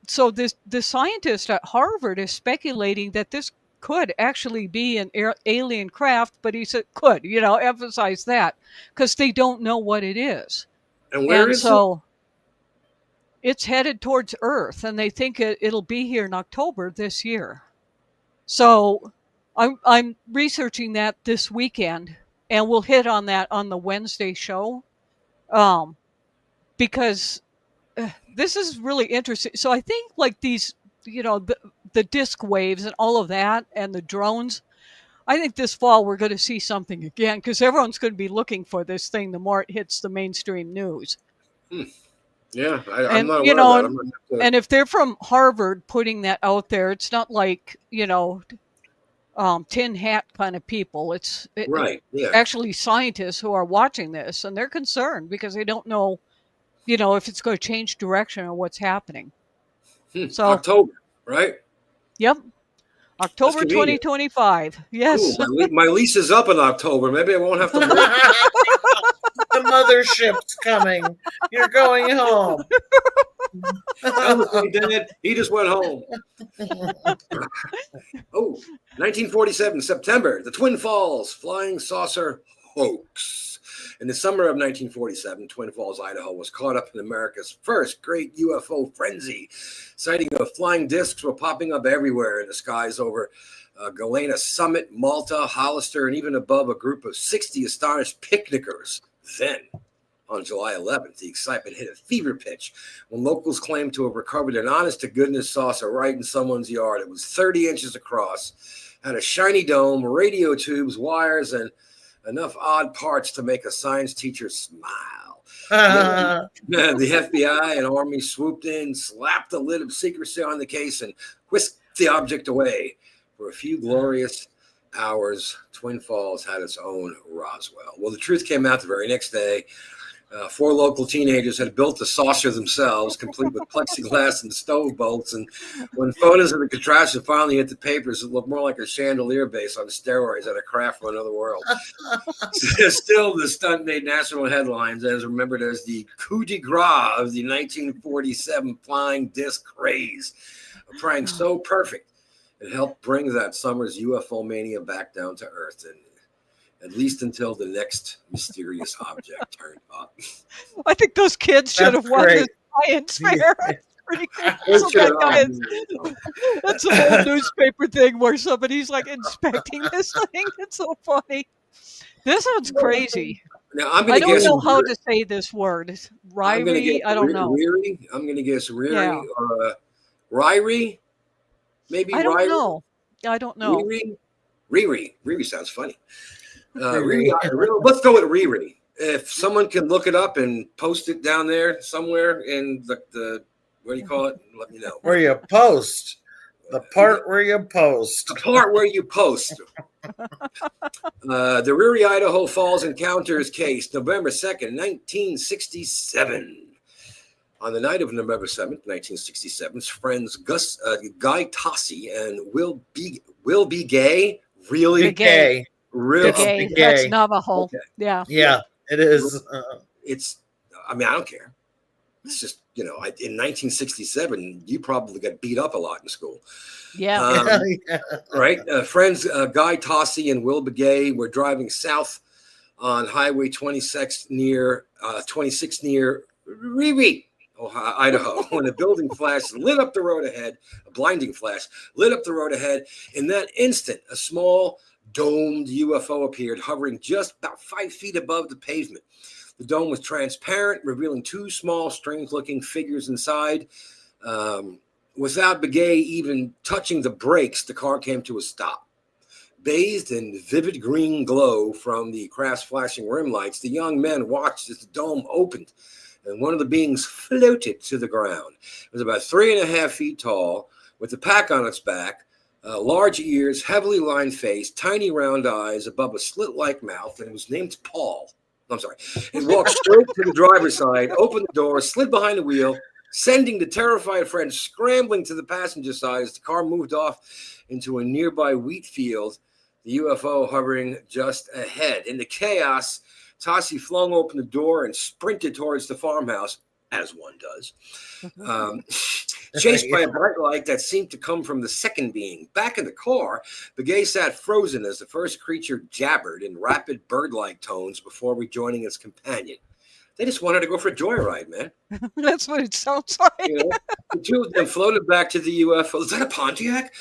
so the scientist at Harvard is speculating that this could actually be an alien craft, but he said could, emphasize that, because they don't know what it is. And where is it? It's headed towards Earth, and they think it'll be here in October this year. So I'm researching that this weekend, and we'll hit on that on the Wednesday show, because this is really interesting. So I think like these, the disc waves and all of that, and the drones, I think this fall we're going to see something again, because everyone's going to be looking for this thing the more it hits the mainstream news. Yeah, I'm not aware of that. And if they're from Harvard putting that out there, it's not like, tin hat kind of people. It's actually scientists who are watching this, and they're concerned because they don't know, if it's going to change direction or what's happening. So October, right? Yep. October 2025. Yes. Ooh, my lease is up in October. Maybe I won't have to work. The mothership's coming. You're going home. Dad, he just went home. 1947, September, the Twin Falls flying saucer hoax. In the summer of 1947, Twin Falls, Idaho was caught up in America's first great UFO frenzy. Sightings of flying discs were popping up everywhere in the skies over Galena Summit, Malta, Hollister, and even above a group of 60 astonished picnickers. Then, on July 11th, the excitement hit a fever pitch when locals claimed to have recovered an honest-to-goodness saucer right in someone's yard. It was 30 inches across, had a shiny dome, radio tubes, wires, and enough odd parts to make a science teacher smile. The FBI and Army swooped in, slapped the lid of secrecy on the case, and whisked the object away. For a few glorious hours, Twin Falls had its own Roswell. Well, the truth came out the very next day. 4 local teenagers had built the saucer themselves, complete with plexiglass and stove bolts. And when photos of the contraption finally hit the papers, it looked more like a chandelier base on steroids than a craft from another world. Still, the stunt made national headlines, as remembered as the coup de grace of the 1947 flying disc craze. A prank so perfect, it helped bring that summer's UFO mania back down to earth, and at least until the next mysterious object turned up. I think those kids should have won the science fair. That's pretty cool. That's a whole newspaper thing where somebody's like inspecting this thing. It's so funny. This one's crazy. Now I'm I going to don't guess. know how to say this word. It's I'm going to guess Ryrie? I don't know. Riri. I'm going to guess Riri Yeah. or Ryrie. Maybe I don't Ryrie. know. I don't know. Riri. Riri sounds funny. Riri. Let's go with Riri. If someone can look it up and post it down there somewhere in the what do you call it? Let me know. Where you post. The part where you post. The part where you post. The Riri, Idaho Falls Encounters case, November 2nd, 1967. On the night of November 7th, 1967, friends Guy Tossi and Will Be Gay. Really? Gay. Really? Gay. That's Navajo. Okay. Yeah. Yeah, it is. I don't care. It's just, in 1967, you probably got beat up a lot in school. Yeah. Right? Friends Guy Tossi and Will Begay were driving south on Highway 26 near Riri, Ohio, Idaho, when a building flash lit up the road ahead, a blinding flash lit up the road ahead. In that instant, a small domed UFO appeared, hovering just about 5 feet above the pavement. The dome was transparent, revealing two small, strange-looking figures inside. Without Begay even touching the brakes, the car came to a stop. Bathed in vivid green glow from the craft's flashing rim lights, the young men watched as the dome opened and one of the beings floated to the ground. It was about 3.5 feet tall, with a pack on its back, large ears, heavily lined face, tiny round eyes above a slit-like mouth, and it was named Paul. I'm sorry. It walked straight to the driver's side, opened the door, slid behind the wheel, sending the terrified friend scrambling to the passenger side as the car moved off into a nearby wheat field, the UFO hovering just ahead. In the chaos, Tossi flung open the door and sprinted towards the farmhouse, as one does, chased by a bright light that seemed to come from the second being. Back in the car, Begay sat frozen as the first creature jabbered in rapid bird-like tones before rejoining its companion. They just wanted to go for a joyride, man. That's what it sounds like. The two of them floated back to the UFO. Is that a Pontiac?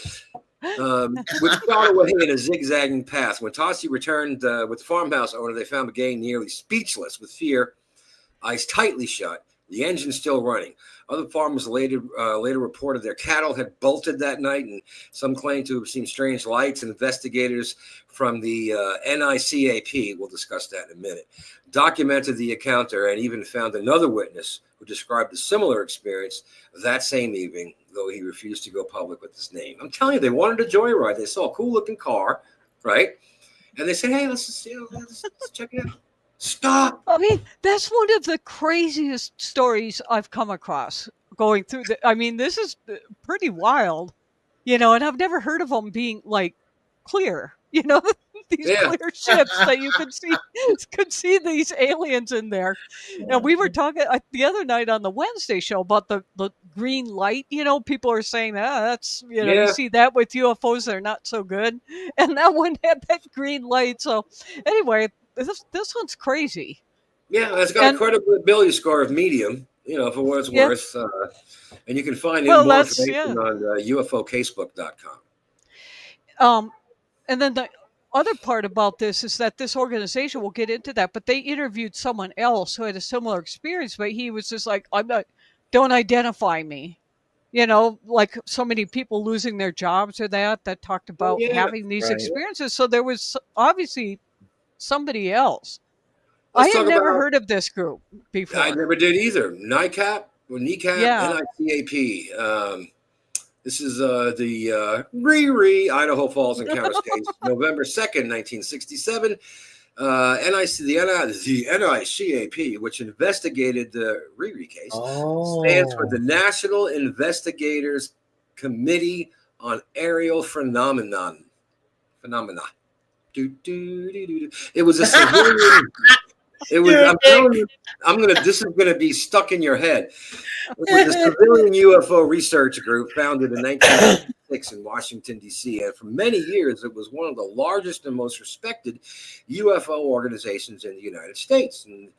Which shot away in a zigzagging path. When Tossi returned with the farmhouse owner, they found Begay nearly speechless with fear, eyes tightly shut, the engine still running. Other farmers later reported their cattle had bolted that night, and some claimed to have seen strange lights. Investigators from the NICAP, we'll discuss that in a minute, documented the encounter and even found another witness who described a similar experience that same evening, though he refused to go public with his name. I'm telling you, they wanted a joyride. They saw a cool-looking car, right? And they said, hey, let's check it out. Stop. I mean, that's one of the craziest stories I've come across going through. This is pretty wild, and I've never heard of them being like clear, these clear ships that you could see these aliens in there. And we were talking the other night on the Wednesday show about the green light. People are saying that's you see that with UFOs, they're not so good, and that one had that green light. So anyway, this one's crazy. Yeah, it's got a credibility score of medium, for what it's worth. And you can find more information on UFOcasebook.com. And then the other part about this is that this organization, we'll get into that, but they interviewed someone else who had a similar experience, but he was just like, don't identify me. Like so many people losing their jobs or that talked about having these experiences. So there was obviously somebody else. I had never heard of this group before. I never did either. NICAP, NICAP. This is the Riri, Idaho Falls Encounters case, November 2nd, 1967. The NICAP, which investigated the Riri case, stands for the National Investigators Committee on Aerial Phenomena. It was a civilian. I'm telling you, this is gonna be stuck in your head. It was a civilian UFO research group founded in 1996 in Washington, D.C. And for many years, it was one of the largest and most respected UFO organizations in the United States. And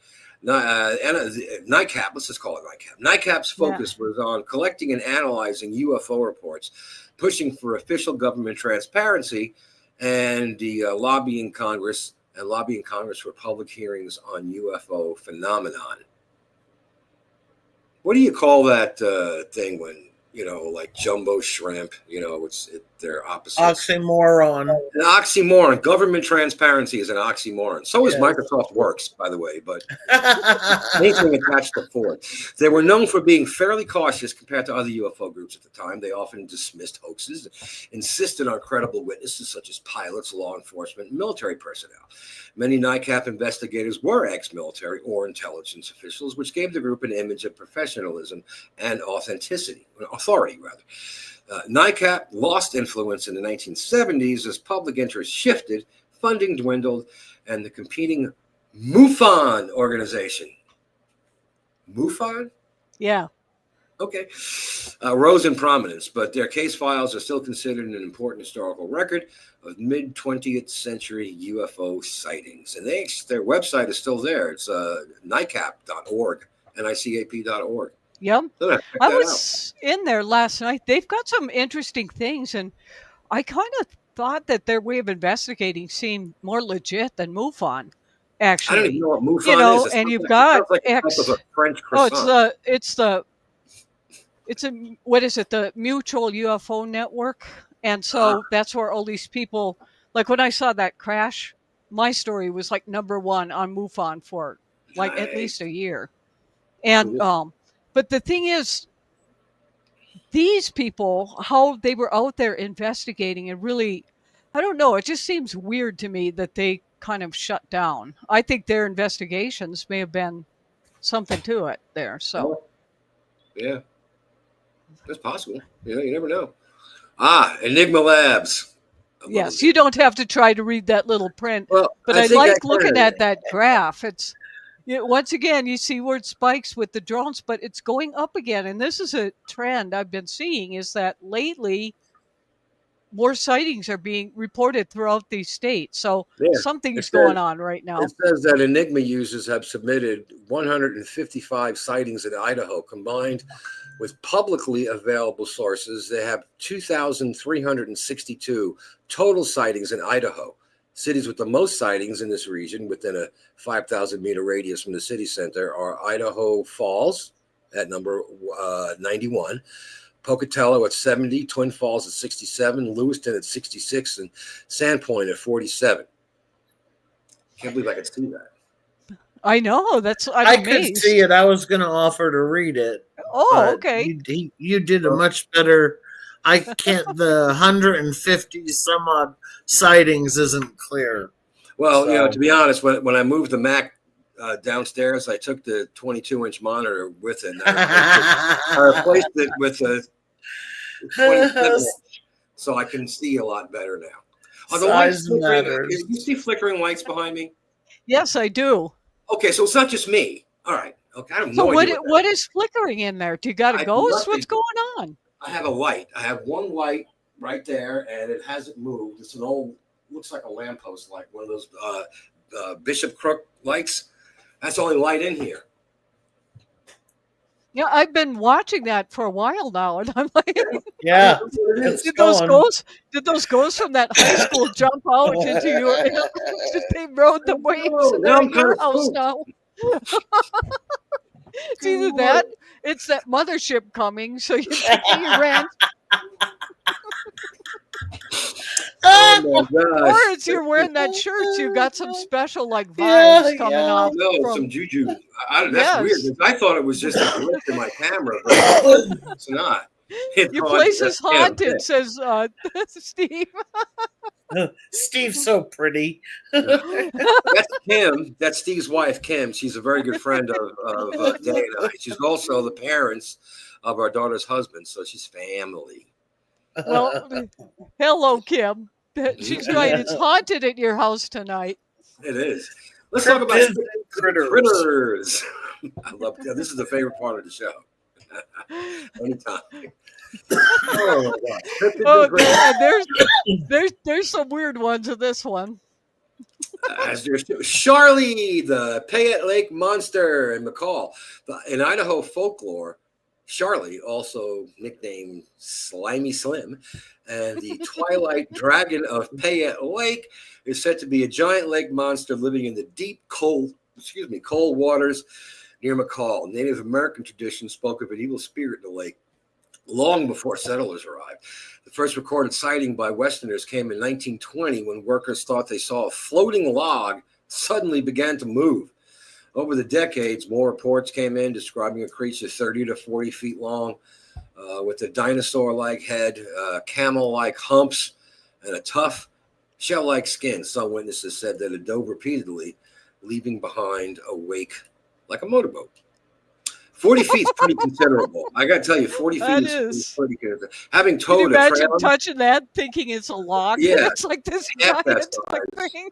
NICAP, let's just call it NICAP. NICAP's focus was on collecting and analyzing UFO reports, pushing for official government transparency, and the lobbying Congress and lobbying Congress for public hearings on UFO phenomenon. What do you call that thing when, like jumbo shrimp, they're opposites? Oxymoron. An oxymoron. Government transparency is an oxymoron. So is Microsoft Works, by the way, but anything attached to Ford. They were known for being fairly cautious compared to other UFO groups at the time. They often dismissed hoaxes, insisted on credible witnesses such as pilots, law enforcement, and military personnel. Many NICAP investigators were ex-military or intelligence officials, which gave the group an image of professionalism and authority. NICAP lost influence in the 1970s as public interest shifted, funding dwindled, and the competing MUFON organization. MUFON? Yeah. Okay. Rose in prominence, but their case files are still considered an important historical record of mid-20th century UFO sightings. And their website is still there. It's nicap.org, nicap.org. Yep. I was in there last night. They've got some interesting things, and I kind of thought that their way of investigating seemed more legit than MUFON. Actually, I don't even know what MUFON is. And you've got a French croissant. It's the Mutual UFO Network, and so that's where all these people. Like when I saw that crash, my story was like #1 on MUFON for like at least a year, and but the thing is, these people, how they were out there investigating and really, I don't know, it just seems weird to me that they kind of shut down. I think their investigations may have been something to it there. So, yeah, that's possible. You never know. Enigma Labs. Yes, you don't have to try to read that little print, but I like looking at that graph. It's once again, you see where it spikes with the drones, but it's going up again. And this is a trend I've been seeing, is that lately more sightings are being reported throughout these states. So something's going on right now. It says that Enigma users have submitted 155 sightings in Idaho. Combined with publicly available sources, they have 2,362 total sightings in Idaho. Cities with the most sightings in this region within a 5,000-meter radius from the city center are Idaho Falls at number 91, Pocatello at 70, Twin Falls at 67, Lewiston at 66, and Sandpoint at 47. Can't believe I could see that. I know. I could see it. I was going to offer to read it. Oh, okay. You did a much better. I can't. The 150 some odd sightings isn't clear. Well, to be honest, when I moved the Mac downstairs, I took the 22-inch monitor with it. I replaced it with a 27-inch, so I can see a lot better now. The lights matters. You see flickering lights behind me? Yes, I do. Okay, so it's not just me. All right. Okay, I have no idea. What is flickering in there? Do you got a ghost? What's going on? I have a light. I have one light right there, and it hasn't moved. It's an old, looks like a lamppost, like one of those Bishop Crook lights. That's the only light in here. Yeah, I've been watching that for a while now, and I'm like, yeah. Did those ghosts from that high school jump out into your? Did they rode the waves in your house now? It's either that, it's that mothership coming, so you ran. Oh my gosh. Or it's you're wearing that shirt, so you got some special vibes coming off. No, some juju. That's weird. I thought it was just a glitch in my camera, but it's not. Your place is haunted, says Steve. Steve's so pretty. That's Kim. That's Steve's wife, Kim. She's a very good friend of Day and I. She's also the parents of our daughter's husband, so she's family. Well, hello, Kim. She's right. It's haunted at your house tonight. It is. Let's talk about critters. I love this is the favorite part of the show. Anytime. There's some weird ones in this one. As there's Charlie, the Payette Lake Monster, and McCall. In Idaho folklore, Charlie, also nicknamed Slimy Slim, and the Twilight Dragon of Payette Lake, is said to be a giant lake monster living in the deep, cold waters near McCall. Native American tradition spoke of an evil spirit in the lake long before settlers arrived. The first recorded sighting by Westerners came in 1920 when workers thought they saw a floating log suddenly began to move. Over the decades, more reports came in describing a creature 30 to 40 feet long with a dinosaur-like head, camel-like humps, and a tough, shell-like skin. Some witnesses said that it dove repeatedly, leaving behind a wake like a motorboat. 40 feet is pretty considerable. I got to tell you, 40 feet is pretty good. Having Can you towed imagine a touching that, thinking it's a log? Yeah. It's like this Half that giant thing.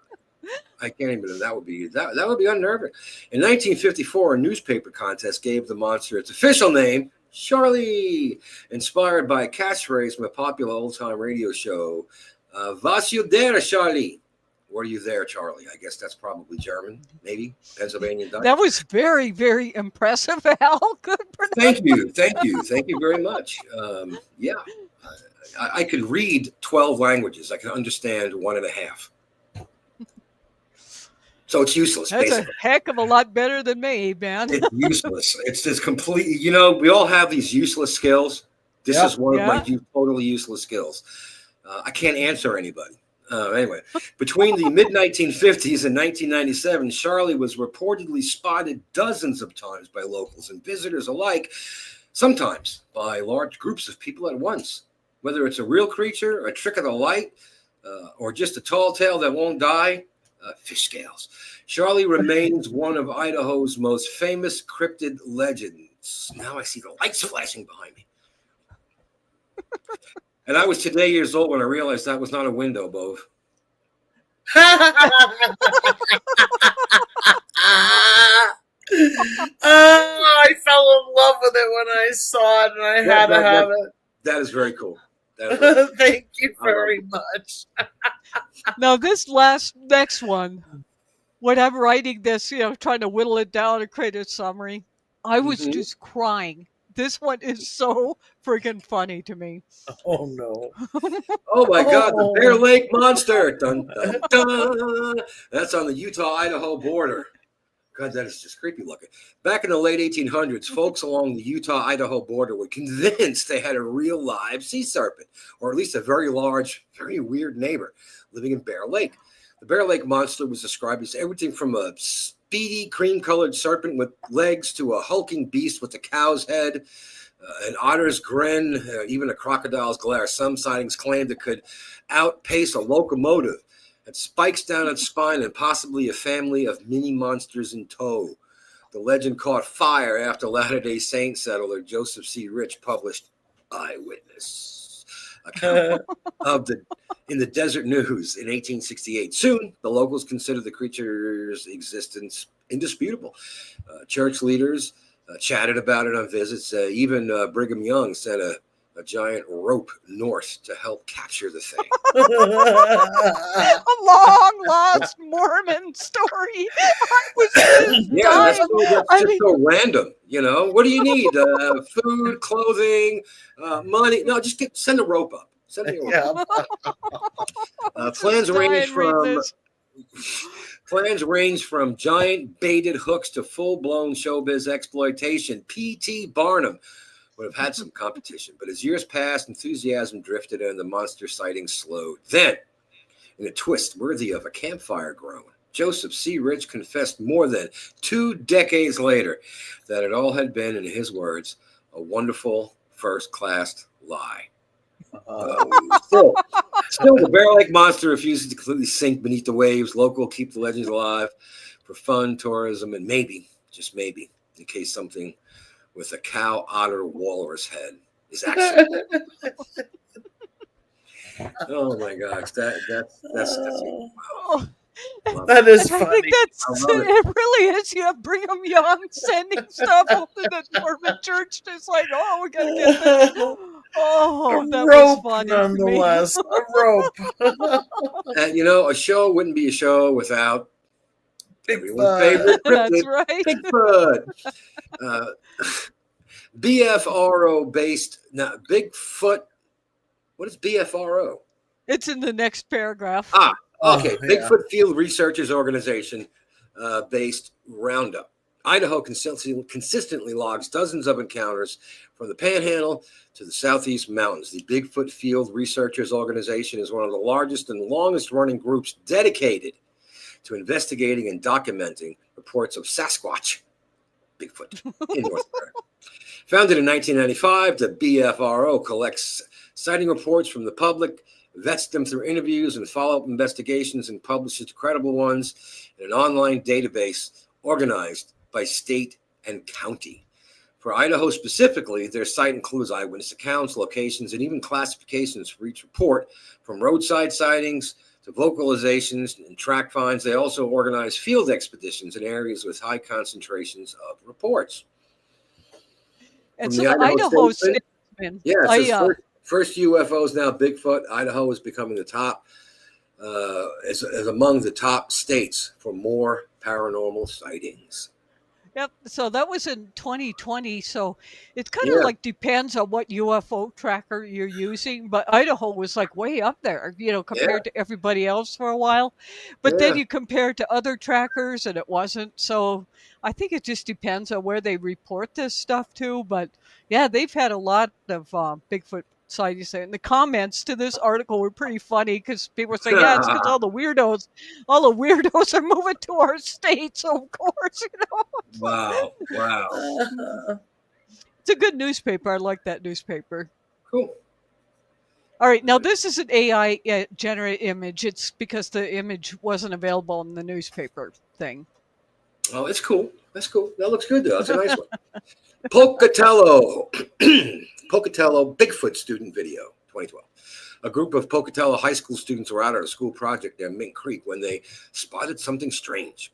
I can't even. That would be unnerving. In 1954, a newspaper contest gave the monster its official name, Charlie, inspired by a catchphrase from a popular old-time radio show, "Was you there, Charlie?" Were you there, Charlie? I guess that's probably German, maybe Pennsylvania Dutch. That was very, very impressive, Al. Good. Thank you very much. Yeah, I could read 12 languages. I can understand 1.5. So it's useless. That's basically. a heck of a lot better than me, man. It's useless. It's just completely, we all have these useless skills. This is one of my totally useless skills. I can't answer anybody. Anyway, between the mid-1950s and 1997, Charlie was reportedly spotted dozens of times by locals and visitors alike, sometimes by large groups of people at once. Whether it's a real creature, a trick of the light, or just a tall tale that won't die, fish scales. Charlie remains one of Idaho's most famous cryptid legends. Now I see the lights flashing behind me. And I was today years old when I realized that was not a window, Bove. I fell in love with it when I saw it, and I had to have it. That is very cool. Thank you very much. Now, this next one, when I'm writing this, trying to whittle it down and create a summary, I was just crying. This one is so freaking funny to me. Oh, no. Oh, my God. The Bear Lake Monster. Dun, dun, dun. That's on the Utah-Idaho border. God, that is just creepy looking. Back in the late 1800s, folks along the Utah-Idaho border were convinced they had a real live sea serpent, or at least a very large, very weird neighbor living in Bear Lake. The Bear Lake Monster was described as everything from a speedy cream-colored serpent with legs to a hulking beast with a cow's head, an otter's grin, even a crocodile's glare. Some sightings claimed it could outpace a locomotive, had spikes down its spine, and possibly a family of mini monsters in tow. The legend caught fire after Latter-day Saint settler Joseph C. Rich published Eyewitness account in the Desert News in 1868. Soon, the locals considered the creature's existence indisputable. Church leaders chatted about it on visits. Even Brigham Young sent a giant rope north to help capture the thing. A long lost Mormon story. I was just that's dying. so random. What do you need? Food, clothing, money? No, just send a rope up. Send me a rope. Plans range from giant baited hooks to full-blown showbiz exploitation. P.T. Barnum would have had some competition, but as years passed, enthusiasm drifted and the monster sightings slowed. Then, in a twist worthy of a campfire groan, Joseph C. Rich confessed more than 2 decades later that it all had been, in his words, a wonderful first-class lie. Still, the Bear Lake Monster refuses to completely sink beneath the waves. Local keep the legends alive for fun, tourism, and maybe, just maybe, in case something with a cow, otter, walrus head is actually. Oh my gosh, that's wow. That is funny. I think it really is. You have Brigham Young sending stuff over the Mormon church. It's like, we gotta get this. Oh, that was funny. Nonetheless, a rope. And a show wouldn't be a show without everyone's favorite cryptid, That's right. Bigfoot. BFRO based, now Bigfoot. What is BFRO? It's in the next paragraph. Okay. Oh, yeah. Bigfoot Field Researchers Organization based Roundup. Idaho consistently logs dozens of encounters from the Panhandle to the Southeast Mountains. The Bigfoot Field Researchers Organization is one of the largest and longest running groups dedicated to investigating and documenting reports of Sasquatch, Bigfoot, in North America. Founded in 1995, the BFRO collects sighting reports from the public, vets them through interviews and follow-up investigations, and publishes credible ones in an online database organized by state and county. For Idaho specifically, their site includes eyewitness accounts, locations, and even classifications for each report, from roadside sightings to vocalizations and track finds. They also organize field expeditions in areas with high concentrations of reports. And From so the Idaho Statesman, Statesman. yeah, it says first UFOs, now Bigfoot. Idaho is becoming the top, is among the top states for more paranormal sightings. Yep. So that was in 2020. So it kind of like depends on what UFO tracker you're using. But Idaho was like way up there, compared to everybody else for a while. But then you compare it to other trackers and it wasn't. So I think it just depends on where they report this stuff to. But yeah, they've had a lot of Bigfoot sightings. And the comments to this article were pretty funny because people were saying, yeah, it's because all the weirdos are moving to our state. So of course, Wow. It's a good newspaper. I like that newspaper. Cool. All right. Now, this is an AI generated image. It's because the image wasn't available in the newspaper thing. Oh, it's cool. That's cool. That looks good, though. That's a nice one. Pocatello Bigfoot student video, 2012. A group of Pocatello high school students were out on a school project near Mink Creek when they spotted something strange.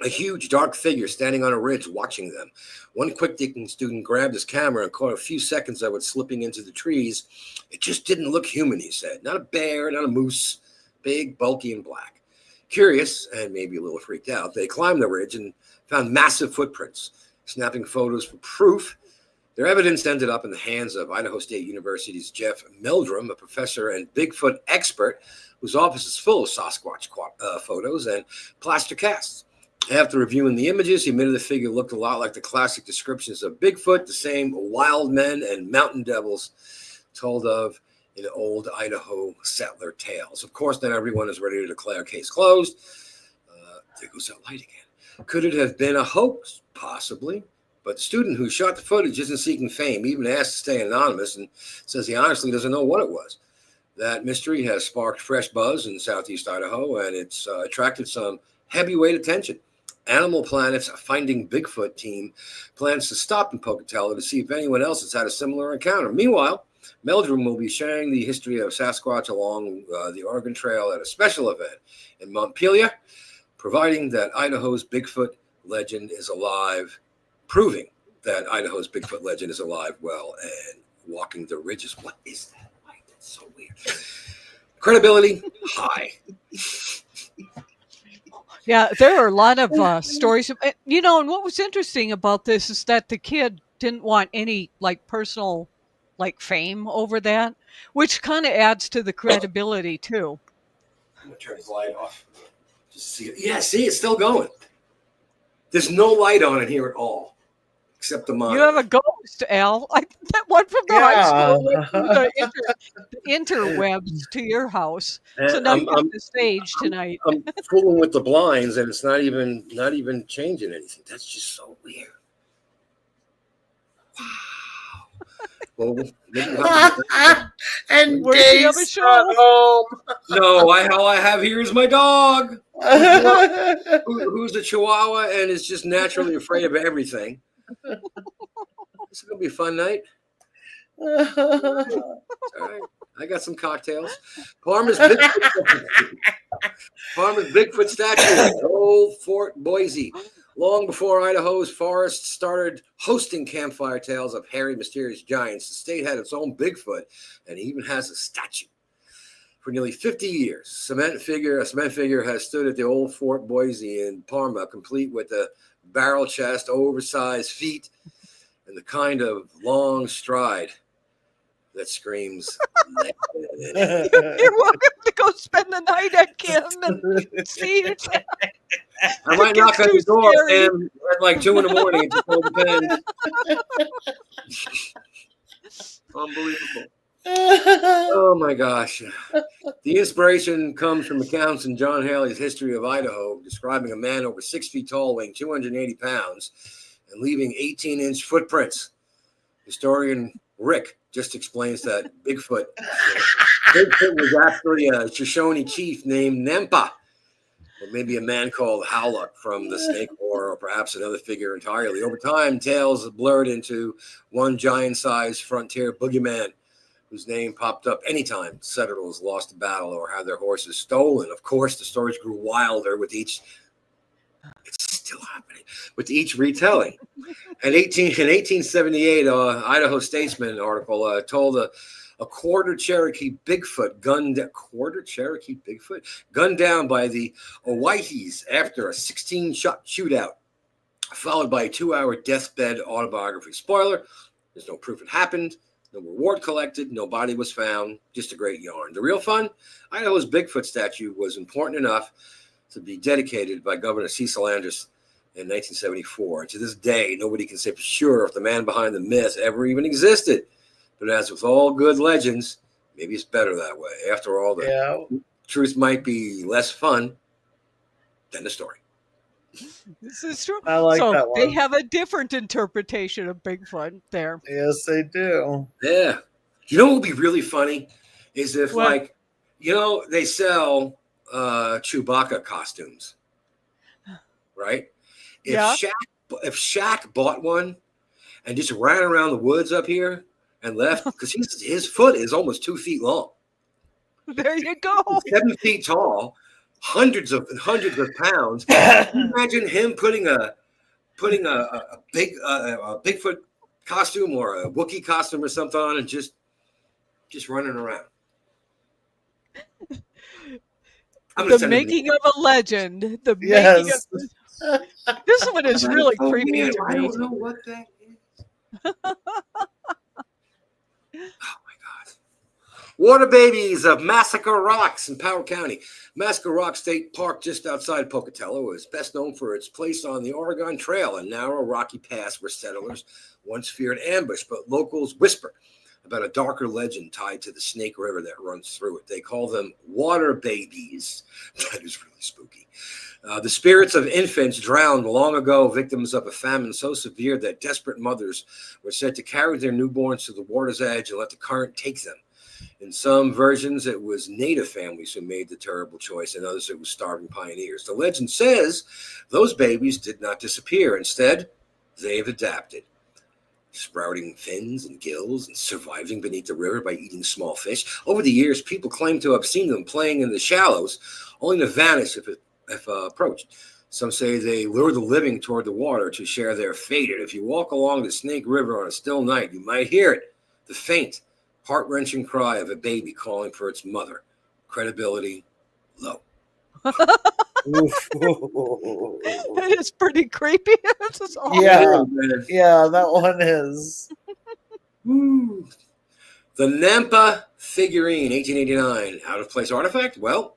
A huge dark figure standing on a ridge watching them. One quick-thinking student grabbed his camera and caught a few seconds of it slipping into the trees. It just didn't look human, he said. Not a bear, not a moose. Big, bulky, and black. Curious, and maybe a little freaked out, they climbed the ridge and found massive footprints. Snapping photos for proof, their evidence ended up in the hands of Idaho State University's Jeff Meldrum, a professor and Bigfoot expert whose office is full of Sasquatch photos and plaster casts. After reviewing the images, he admitted the figure looked a lot like the classic descriptions of Bigfoot, the same wild men and mountain devils told of in old Idaho settler tales. Of course, not everyone is ready to declare case closed. There goes that light again. Could it have been a hoax? Possibly. But the student who shot the footage isn't seeking fame, even asked to stay anonymous, and says he honestly doesn't know what it was. That mystery has sparked fresh buzz in southeast Idaho, and it's attracted some heavyweight attention. Animal Planet's Finding Bigfoot team plans to stop in Pocatello to see if anyone else has had a similar encounter. Meanwhile, Meldrum will be sharing the history of Sasquatch along the Oregon Trail at a special event in Montpelier, providing that Idaho's Bigfoot legend is alive, proving that Idaho's Bigfoot legend is alive, well, and walking the ridges. What is that light? That's so weird. Credibility, high. Yeah, there are a lot of stories. And what was interesting about this is that the kid didn't want any personal fame over that, which kind of adds to the credibility too. I'm gonna turn his light off. Just see it. Yeah, see, it's still going. There's no light on it here at all, except the monitor. You have a ghost, Al. That one from the high school went through the interwebs to your house. So now you're on the stage tonight. I'm fooling with the blinds, and it's not even changing anything. That's just so weird. Wow. Well, and Where's the other Dave's show? not home. No, all I have here is my dog, who's a Chihuahua and is just naturally afraid of everything. This is gonna be a fun night. All right. I got some cocktails. Parma's Bigfoot statue at Old Fort Boise. Long before Idaho's forests started hosting campfire tales of hairy, mysterious giants, the state had its own Bigfoot and even has a statue. For nearly 50 years, a cement figure has stood at the Old Fort Boise in Parma, complete with a barrel chest, oversized feet, and the kind of long stride that screams. You're welcome to go spend the night at Kim and see it. I might It knock gets on the too door, scary. Tim, at like 2 a.m. It just all depends. Unbelievable. Oh my gosh. The inspiration comes from accounts in John Haley's History of Idaho, describing a man over 6 feet tall, weighing 280 pounds, and leaving 18-inch footprints. Historian Rick just explains that Bigfoot was actually a Shoshone chief named Nempa, or maybe a man called Howluck from the Snake War, or perhaps another figure entirely. Over time, tales blurred into one giant-sized frontier boogeyman whose name popped up anytime settlers lost a battle or had their horses stolen. Of course, the stories grew wilder with each. It's still happening with each retelling. In 1878, Idaho Statesman article told a quarter Cherokee Bigfoot gunned down by the Owaihes after a 16-shot shootout, followed by a 2-hour deathbed autobiography. Spoiler: there's no proof it happened, no reward collected, no body was found, just a great yarn. The real fun: Idaho's Bigfoot statue was important enough to be dedicated by Governor Cecil Andrus in 1974. And to this day, nobody can say for sure if the man behind the myth ever even existed. But as with all good legends, maybe it's better that way. After all, the truth might be less fun than the story. This is true. I like that one. They have a different interpretation of Bigfoot there. Yes, they do. Yeah. You know what would be really funny is if, What? like, you know, they sell Chewbacca costumes, right? Yeah. If Shaq bought one and just ran around the woods up here and left, because his foot is almost 2 feet long. There you go. He's 7 feet tall, hundreds of pounds. Can you imagine him putting a Bigfoot costume or a Wookiee costume or something on and just running around? The making of a legend. The making of this one is really creepy to I me. don't know what that is. Oh my God. Water babies of Massacre Rocks in Powell County. Massacre Rock State Park, just outside Pocatello, is best known for its place on the Oregon Trail, a narrow rocky pass where settlers once feared ambush, but locals whisper about a darker legend tied to the Snake River that runs through it. They call them water babies. That is really spooky. The spirits of infants drowned long ago, victims of a famine so severe that desperate mothers were said to carry their newborns to the water's edge and let the current take them. In some versions, it was native families who made the terrible choice. In others, it was starving pioneers. The legend says those babies did not disappear. Instead, they've adapted, sprouting fins and gills and surviving beneath the river by eating small fish. Over the years, people claim to have seen them playing in the shallows, only to vanish if approached. Some say they lure the living toward the water to share their fate. And if you walk along the Snake River on a still night, you might hear it, the faint, heart-wrenching cry of a baby calling for its mother. Credibility low. It's pretty creepy. This is awful. Yeah, that one is. The Nampa figurine, 1889, out-of-place artifact? Well,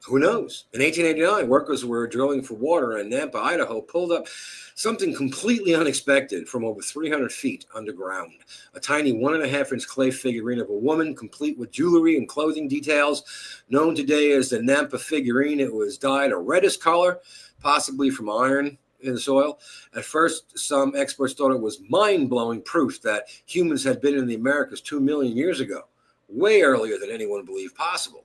who knows? In 1889, workers were drilling for water in Nampa, Idaho, pulled up something completely unexpected from over 300 feet underground. A tiny 1.5-inch clay figurine of a woman, complete with jewelry and clothing details, known today as the Nampa figurine. It was dyed a reddish color, possibly from iron in the soil. At first, some experts thought it was mind-blowing proof that humans had been in the Americas 2 million years ago, way earlier than anyone believed possible.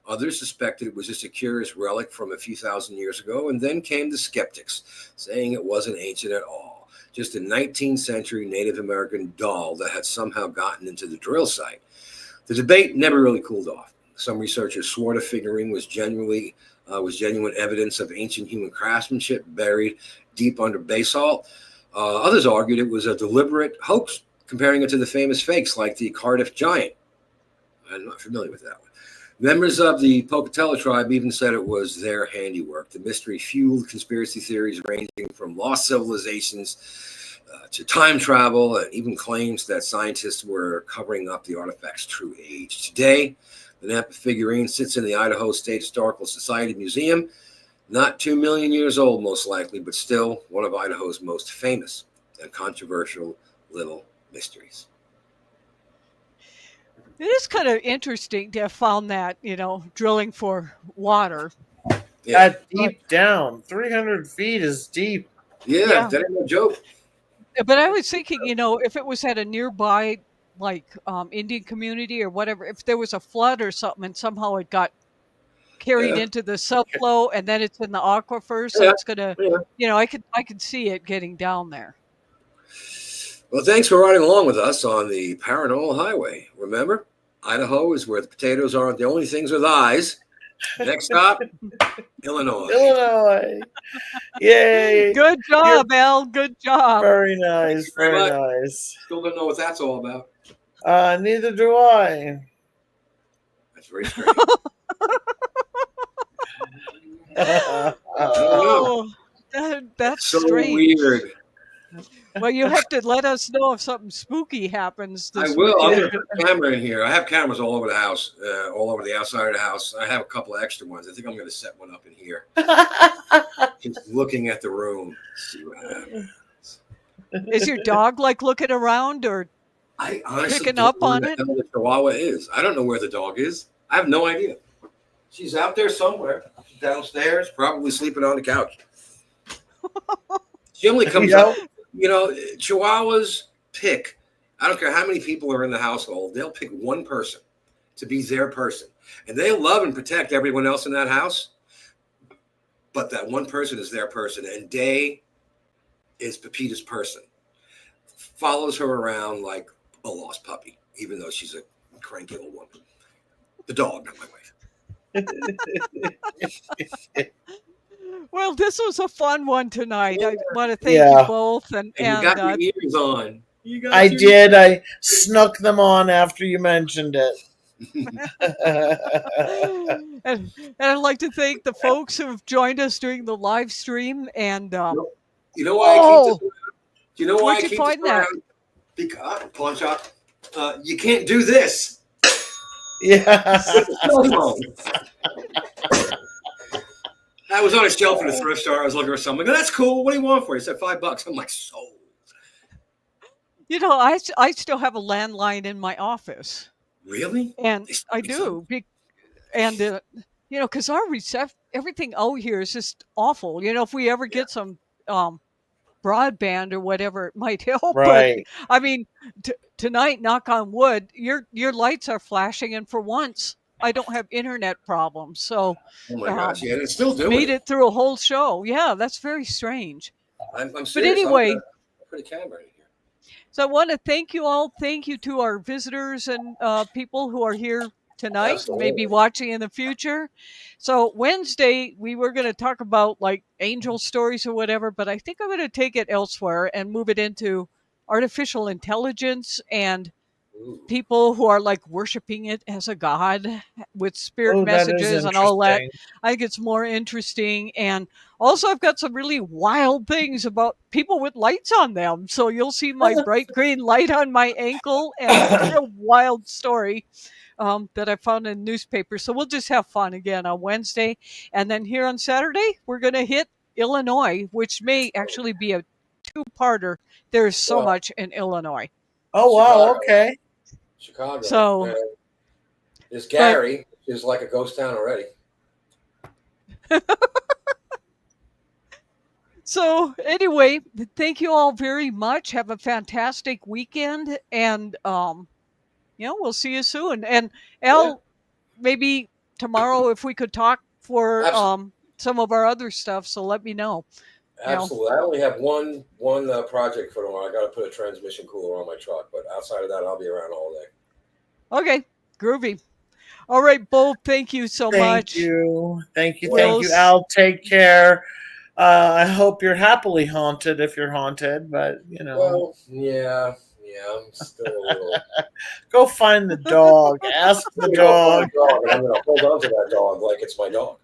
Others suspected it was just a curious relic from a few thousand years ago, and then came the skeptics, saying it wasn't ancient at all, just a 19th century Native American doll that had somehow gotten into the drill site. The debate never really cooled off. Some researchers swore the figurine was genuine evidence of ancient human craftsmanship buried deep under basalt. Others argued it was a deliberate hoax, comparing it to the famous fakes like the Cardiff Giant. I'm not familiar with that one. Members of the Pocatello tribe even said it was their handiwork. The mystery fueled conspiracy theories ranging from lost civilizations to time travel, and even claims that scientists were covering up the artifact's true age. Today, the Napa figurine sits in the Idaho State Historical Society Museum, not 2 million years old, most likely, but still one of Idaho's most famous and controversial little mysteries. It is kind of interesting to have found that, drilling for water. Yeah, That deep down, 300 feet is deep. yeah, that ain't no joke. But I was thinking, if it was at a nearby, like Indian community or whatever, if there was a flood or something and somehow it got carried Yeah. into the subflow and then it's in the aquifer, so Yeah, it's gonna, yeah. I could see it getting down there. Well, thanks for riding along with us on the Paranormal Highway. Remember, Idaho is where the potatoes aren't the only things with eyes. Next stop, Illinois. Illinois. Yay. Good job, Al. Good job. Very nice. Very Very much. nice. Still don't know what that's all about. Neither do I. That's very strange. Oh, that's So strange. weird. Well, you have to let us know if something spooky happens. I This will. I'm weekend. going to put a camera in here. I have cameras all over the house, all over the outside of the house. I have a couple of extra ones. I think I'm going to set one up in here. Just looking at the room. See what happens. Is your dog like looking around or? I honestly Picking don't up know on where it? the hell the Chihuahua is. I don't know where the dog is. I have no idea. She's out there somewhere. She's downstairs, probably sleeping on the couch. She only comes up. Chihuahuas pick. I don't care how many people are in the household. They'll pick one person to be their person. And they love and protect everyone else in that house. But that one person is their person. And Day is Pepita's person. Follows her around like a lost puppy, even though she's a cranky old woman. The dog, not my wife. Well, this was a fun one tonight. I want to thank Yeah. you both, and And you got your ears on. I did. I snuck them on after you mentioned it. and I'd like to thank the folks who have joined us during the live stream. And You know why I keep this around? You know why Where'd I you keep find this that? around? Because pawn shop. You can't do this. Yeah. Cell phone. I was on a shelf in a thrift store. I was looking for something. That's cool. What do you want for it? He said $5. I'm like, sold. I still have a landline in my office, Really? and They I still- do. And because our everything out here is just awful. If we ever get some broadband or whatever, it might help. Right. But I mean, tonight, knock on wood, your lights are flashing, and for once, I don't have internet problems. So Oh my gosh! Yeah, and it's still doing made it through a whole show. Yeah, that's very strange. I'm serious. But anyway, I'm gonna put a camera in here. so I want to thank you all. Thank you to our visitors and people who are here tonight, Absolutely. maybe watching in the future. So Wednesday, we were going to talk about like angel stories or whatever, but I think I'm going to take it elsewhere and move it into artificial intelligence and Ooh. people who are like worshiping it as a god with spirit Oh, that is messages and all that. interesting. I think it's more interesting. And also, I've got some really wild things about people with lights on them. So you'll see my bright green light on my ankle and a wild story that I found in the newspaper. So we'll just have fun again on Wednesday. And then here on Saturday, we're going to hit Illinois, which may actually be a two-parter. There's so Wow. much in Illinois. Oh, wow. Chicago. Okay. Chicago. So- There's Gary, is like a ghost town already. So anyway, thank you all very much. Have a fantastic weekend, and we'll see you soon. And Al, maybe tomorrow if we could talk for Absolutely. some of our other stuff. So let me know. Absolutely. I only have one project for tomorrow. I got to put a transmission cooler on my truck, but outside of that, I'll be around all day. Okay, groovy. All right, Bo, thank you so much. Thank you. Thank you. We'll Thank you, Al. Take care. I hope you're happily haunted if you're haunted, but Well, yeah, I'm still a little. go find the dog. Ask the dog. I'm going to hold on to that dog like it's my dog.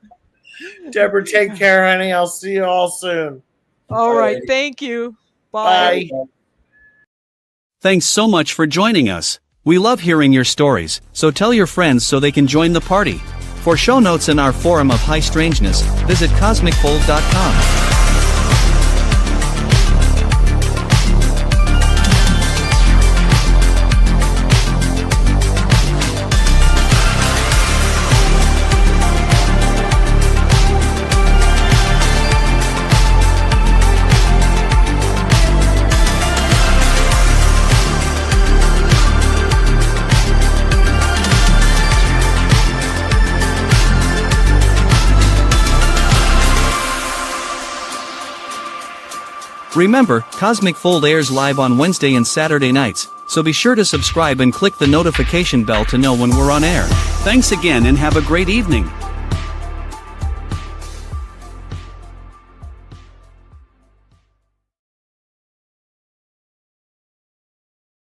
Deborah, take care, honey. I'll see you all soon. All Bye, right, lady. thank you. Bye. Thanks so much for joining us. We love hearing your stories, so tell your friends so they can join the party. For show notes and our forum of high strangeness, visit cosmicfold.com. Remember, Cosmic Fold airs live on Wednesday and Saturday nights, so be sure to subscribe and click the notification bell to know when we're on air. Thanks again and have a great evening.